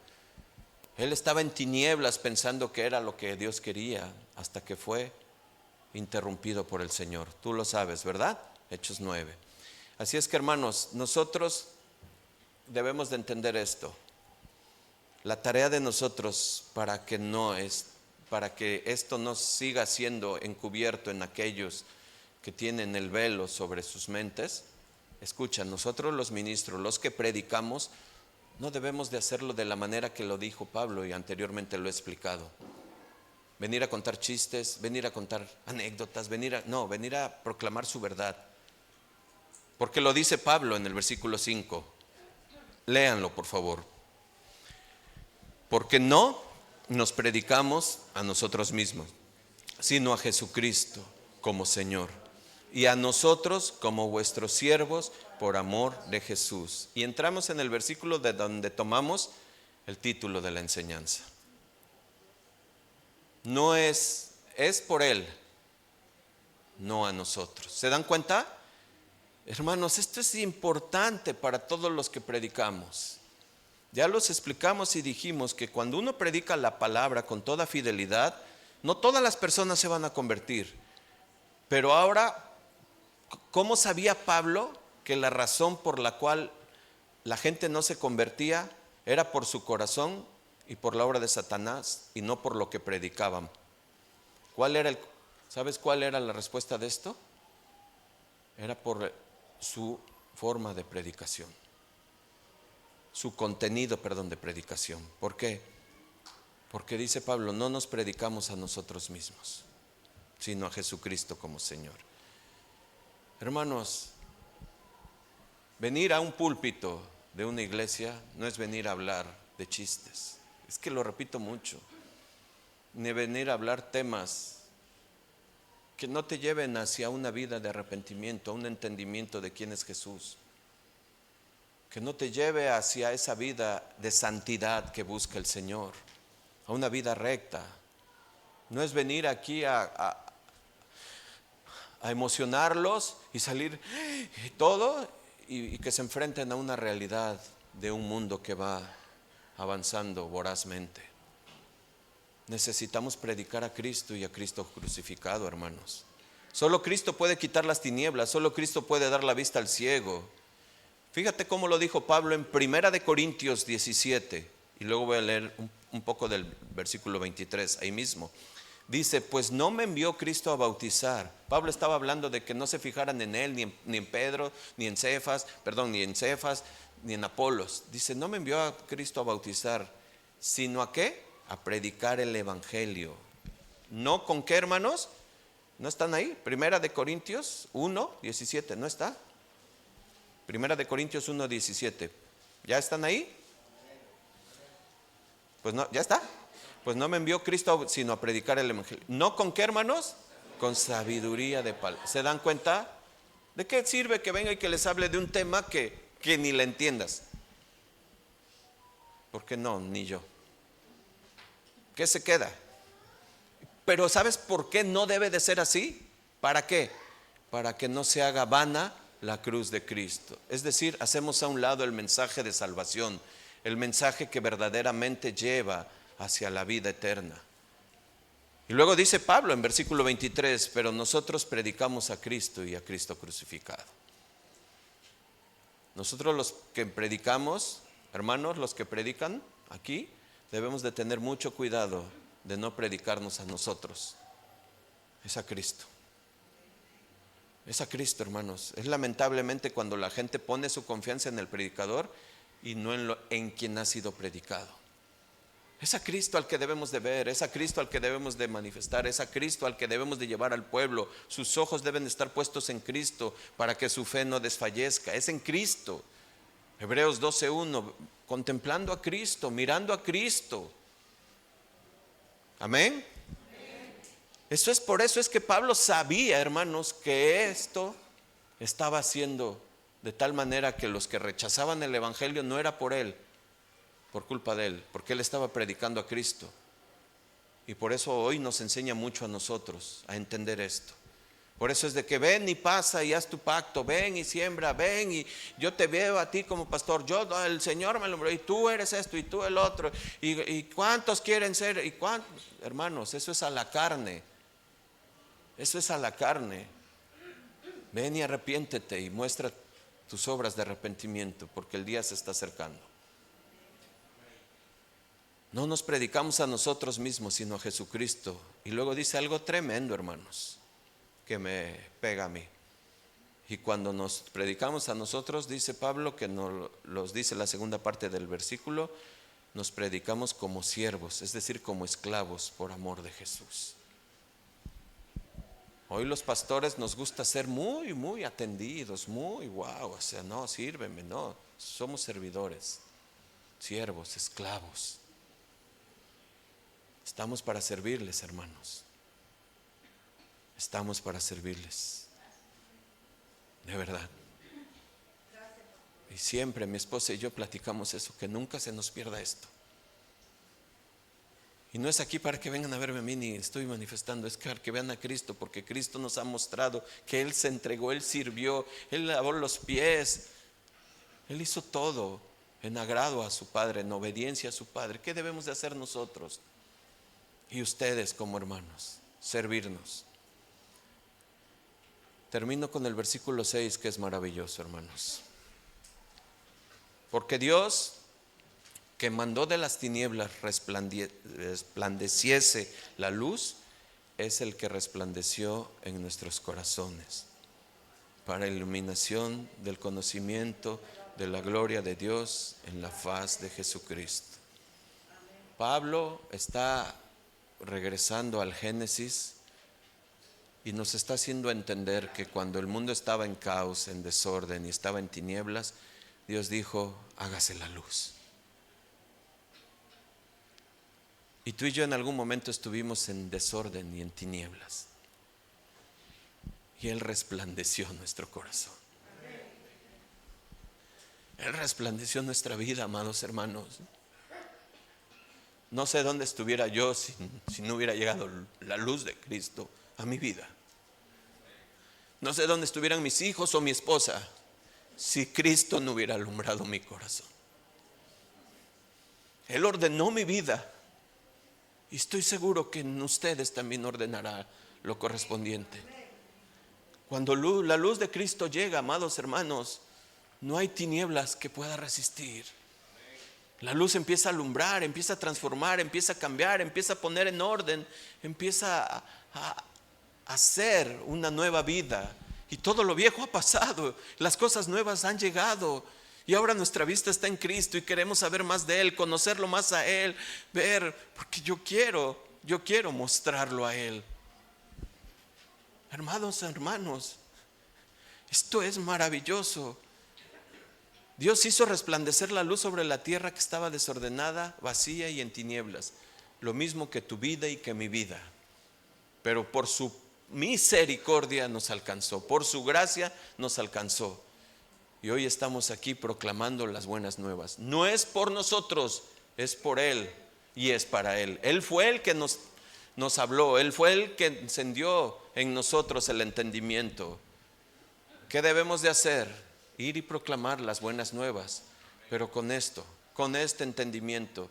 Él estaba en tinieblas pensando que era lo que Dios quería, hasta que fue interrumpido por el Señor. Tú lo sabes, ¿verdad? Hechos 9. Así es que, hermanos, nosotros debemos de entender esto. La tarea de nosotros para que esto no siga siendo encubierto en aquellos que tienen el velo sobre sus mentes. Escucha, nosotros los ministros, los que predicamos, no debemos de hacerlo de la manera que lo dijo Pablo y anteriormente lo he explicado. Venir a contar chistes, venir a contar anécdotas, venir a proclamar su verdad. Porque lo dice Pablo en el versículo 5. Léanlo, por favor. Porque no nos predicamos a nosotros mismos, sino a Jesucristo como Señor, y a nosotros como vuestros siervos por amor de Jesús. Y entramos en el versículo de donde tomamos el título de la enseñanza. No es por Él, no a nosotros. ¿Se dan cuenta? Hermanos, esto es importante para todos los que predicamos. Ya los explicamos y dijimos que cuando uno predica la palabra con toda fidelidad, no todas las personas se van a convertir. Pero ahora, ¿cómo sabía Pablo que la razón por la cual la gente no se convertía era por su corazón y por la obra de Satanás y no por lo que predicaban? ¿Sabes cuál era la respuesta de esto? Era por su forma de predicación. Su contenido, de predicación. ¿Por qué? Porque dice Pablo, no nos predicamos a nosotros mismos, sino a Jesucristo como Señor. Hermanos, venir a un púlpito de una iglesia no es venir a hablar de chistes. Es que lo repito mucho. Ni venir a hablar temas que no te lleven hacia una vida de arrepentimiento, a un entendimiento de quién es Jesús. que no te lleve hacia esa vida de santidad que busca el Señor, a una vida recta. No es venir aquí a emocionarlos y salir y todo y que se enfrenten a una realidad de un mundo que va avanzando vorazmente. Necesitamos predicar a Cristo y a Cristo crucificado, hermanos. Solo Cristo puede quitar las tinieblas, solo Cristo puede dar la vista al ciego. Fíjate cómo lo dijo Pablo en 1 Corintios 17, y luego voy a leer un poco del versículo 23, ahí mismo. Dice, pues no me envió Cristo a bautizar. Pablo estaba hablando de que no se fijaran en él, ni en Pedro, ni en Cefas, ni en Apolos. Dice, no me envió a Cristo a bautizar, sino ¿a qué? A predicar el evangelio. ¿No con qué, hermanos? ¿No están ahí? 1 Corintios 1, 17, ¿no está? 1 Corintios 1, 17. ¿Ya están ahí? Pues no, ¿ya está? Pues no me envió Cristo sino a predicar el evangelio. ¿No con qué, hermanos? Con sabiduría de palabra. ¿Se dan cuenta? ¿De qué sirve que venga y que les hable de un tema que ni le entiendas? Porque no, ni yo. ¿Qué se queda? Pero ¿sabes por qué no debe de ser así? ¿Para qué? Para que no se haga vana la cruz de Cristo. Es decir, hacemos a un lado el mensaje de salvación, el mensaje que verdaderamente lleva hacia la vida eterna. Y luego dice Pablo en versículo 23, pero nosotros predicamos a Cristo y a Cristo crucificado. Nosotros los que predicamos, hermanos, los que predican aquí, debemos de tener mucho cuidado de no predicarnos a nosotros. Es a Cristo. Es a Cristo, hermanos. Es lamentablemente cuando la gente pone su confianza en el predicador y no en quien ha sido predicado. Es a Cristo al que debemos de ver, es a Cristo al que debemos de manifestar, es a Cristo al que debemos de llevar al pueblo. Sus ojos deben estar puestos en Cristo para que su fe no desfallezca. Es en Cristo. Hebreos 12:1, contemplando a Cristo, mirando a Cristo. Amén. Por eso es que Pablo sabía, hermanos, que esto estaba haciendo de tal manera que los que rechazaban el evangelio no era por él, por culpa de él, porque él estaba predicando a Cristo. Y por eso hoy nos enseña mucho a nosotros a entender esto. Por eso es de que ven y pasa y haz tu pacto, ven y siembra, ven y yo te veo a ti como pastor, el Señor me lo nombró y tú eres esto y tú el otro, y cuántos quieren ser, y cuántos, hermanos, eso es a la carne, eso es a la carne. Ven y arrepiéntete y muestra tus obras de arrepentimiento, porque el día se está acercando. No nos predicamos a nosotros mismos, sino a Jesucristo. Y luego dice algo tremendo, hermanos, que me pega a mí. Y cuando nos predicamos a nosotros, dice Pablo, que nos los dice la segunda parte del versículo, nos predicamos como siervos, es decir, como esclavos por amor de Jesús. Hoy los pastores nos gusta ser muy, muy atendidos, muy wow, o sea, no, sírveme, no, somos servidores, siervos, esclavos. Estamos para servirles, hermanos. Estamos para servirles. De verdad. Y siempre mi esposa y yo platicamos eso, que nunca se nos pierda esto. Y no es aquí para que vengan a verme a mí ni estoy manifestando, es para que vean a Cristo, porque Cristo nos ha mostrado que Él se entregó, Él sirvió, Él lavó los pies, Él hizo todo en agrado a su Padre, en obediencia a su Padre. ¿Qué debemos de hacer nosotros? Y ustedes como hermanos, servirnos. Termino con el versículo 6, que es maravilloso, hermanos. Porque Dios, que mandó de las tinieblas resplandeciese la luz, es el que resplandeció en nuestros corazones para iluminación del conocimiento de la gloria de Dios en la faz de Jesucristo. Pablo está regresando al Génesis y nos está haciendo entender que cuando el mundo estaba en caos, en desorden y estaba en tinieblas, Dios dijo, hágase la luz. Y tú y yo en algún momento estuvimos en desorden y en tinieblas. Y Él resplandeció nuestro corazón. Él resplandeció en nuestra vida, amados hermanos. No sé dónde estuviera yo si no hubiera llegado la luz de Cristo a mi vida. No sé dónde estuvieran mis hijos o mi esposa si Cristo no hubiera alumbrado mi corazón. Él ordenó mi vida y estoy seguro que en ustedes también ordenará lo correspondiente. Cuando la luz de Cristo llega, amados hermanos, no hay tinieblas que pueda resistir. La luz empieza a alumbrar, empieza a transformar, empieza a cambiar, empieza a poner en orden, empieza a hacer una nueva vida. Y todo lo viejo ha pasado, las cosas nuevas han llegado. Y ahora nuestra vista está en Cristo y queremos saber más de Él, conocerlo más a Él, ver, porque yo quiero mostrarlo a Él. Hermanos, esto es maravilloso. Dios hizo resplandecer la luz sobre la tierra que estaba desordenada, vacía y en tinieblas. Lo mismo que tu vida y que mi vida. Pero por su misericordia nos alcanzó, por su gracia nos alcanzó. Y hoy estamos aquí proclamando las buenas nuevas. No es por nosotros, es por Él y es para Él. Él fue el que nos habló, Él fue el que encendió en nosotros el entendimiento. ¿Qué debemos de hacer? Ir y proclamar las buenas nuevas, pero con este entendimiento.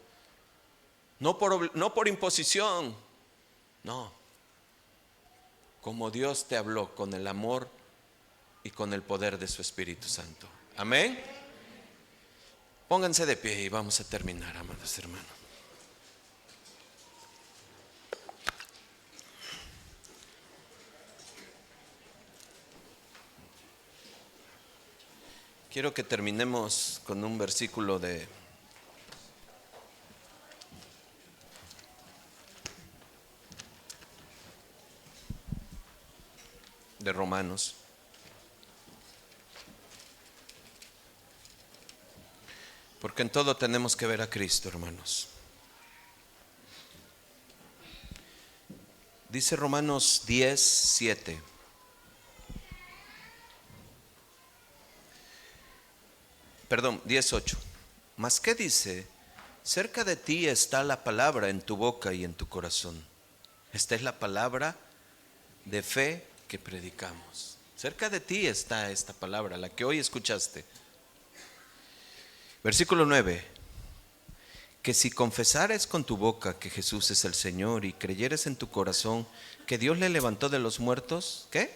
No por imposición, no. Como Dios te habló, con el amor y con el poder de su Espíritu Santo. Amén. Pónganse de pie y vamos a terminar, amados hermanos. Quiero que terminemos con un versículo de Romanos. Porque en todo tenemos que ver a Cristo, hermanos. Dice Romanos 10:7. Perdón, 10:8. Mas ¿qué dice? Cerca de ti está la palabra en tu boca y en tu corazón. Esta es la palabra de fe que predicamos. Cerca de ti está esta palabra, la que hoy escuchaste. Versículo 9. Que si confesares con tu boca que Jesús es el Señor y creyeres en tu corazón que Dios le levantó de los muertos, ¿qué?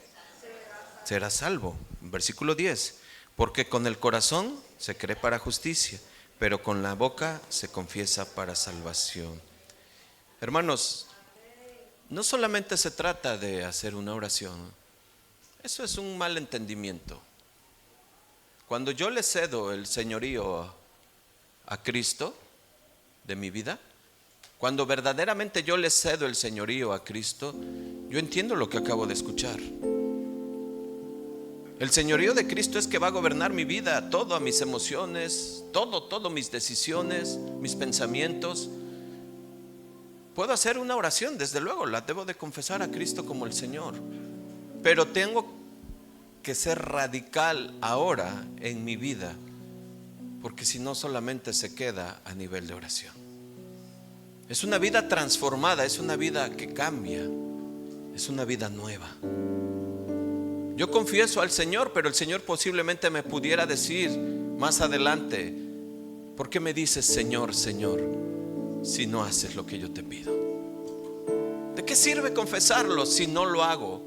Serás salvo. Versículo 10. Porque con el corazón se cree para justicia, pero con la boca se confiesa para salvación. Hermanos, no solamente se trata de hacer una oración. Eso es un mal entendimiento. Cuando yo le cedo el señorío a Cristo de mi vida, cuando verdaderamente yo le cedo el señorío a Cristo, yo entiendo lo que acabo de escuchar. El señorío de Cristo es que va a gobernar mi vida, todo, mis emociones, todo mis decisiones, mis pensamientos. Puedo hacer una oración, desde luego, la debo de confesar a Cristo como el Señor. Pero tengo que ser radical ahora en mi vida, porque si no solamente se queda a nivel de oración. Es una vida transformada, es una vida que cambia, es una vida nueva. Yo confieso al Señor, pero el Señor posiblemente me pudiera decir más adelante: ¿por qué me dices Señor, Señor, si no haces lo que yo te pido? ¿De qué sirve confesarlo si no lo hago?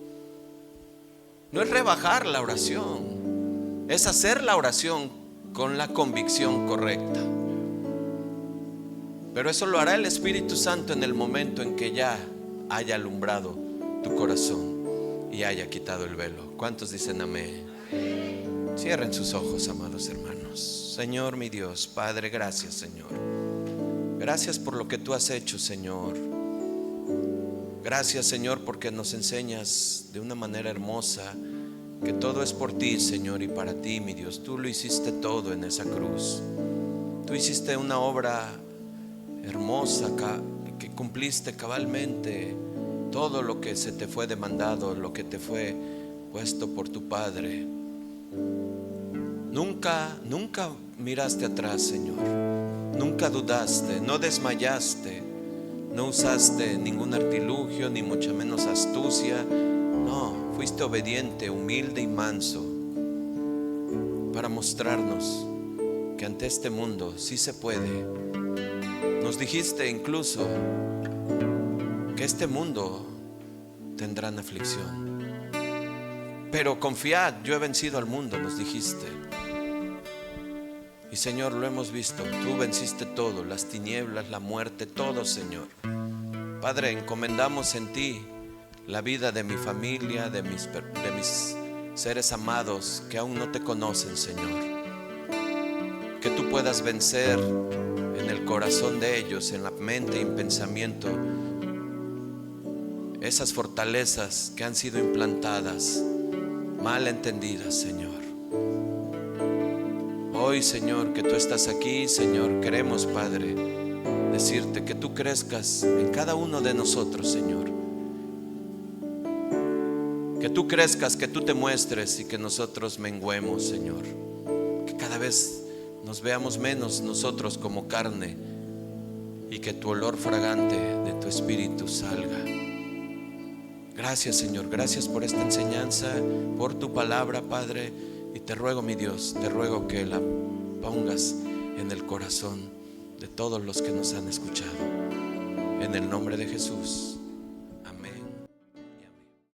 No es rebajar la oración, es hacer la oración con la convicción correcta. Pero eso lo hará el Espíritu Santo en el momento en que ya haya alumbrado tu corazón y haya quitado el velo. ¿Cuántos dicen amén? Cierren sus ojos, amados hermanos. Señor mi Dios, Padre, gracias, Señor. Gracias por lo que tú has hecho, Señor. Gracias, Señor, porque nos enseñas de una manera hermosa que todo es por ti, Señor, y para ti, mi Dios. Tú lo hiciste todo en esa cruz. Tú hiciste una obra hermosa que cumpliste cabalmente todo lo que se te fue demandado, lo que te fue puesto por tu Padre. Nunca miraste atrás, Señor. Nunca dudaste, no desmayaste, no usaste ningún artilugio, ni mucho menos astucia. No, fuiste obediente, humilde y manso para mostrarnos que ante este mundo sí se puede. Nos dijiste incluso que este mundo tendrán aflicción, pero confiad, yo he vencido al mundo, nos dijiste. Y Señor, lo hemos visto, tú venciste todo, las tinieblas, la muerte, todo, Señor. Padre, encomendamos en ti la vida de mi familia, de mis seres amados que aún no te conocen, Señor. Que tú puedas vencer en el corazón de ellos, en la mente y en pensamiento, esas fortalezas que han sido implantadas, mal entendidas, Señor. Hoy, Señor, que tú estás aquí, Señor, queremos, Padre, decirte que tú crezcas en cada uno de nosotros, Señor. Que tú crezcas, que tú te muestres y que nosotros menguemos, Señor. Que cada vez nos veamos menos nosotros como carne y que tu olor fragante de tu espíritu salga. Gracias, Señor, gracias por esta enseñanza, por tu palabra, Padre. Y te ruego, mi Dios, te ruego que la pongas en el corazón de todos los que nos han escuchado. En el nombre de Jesús.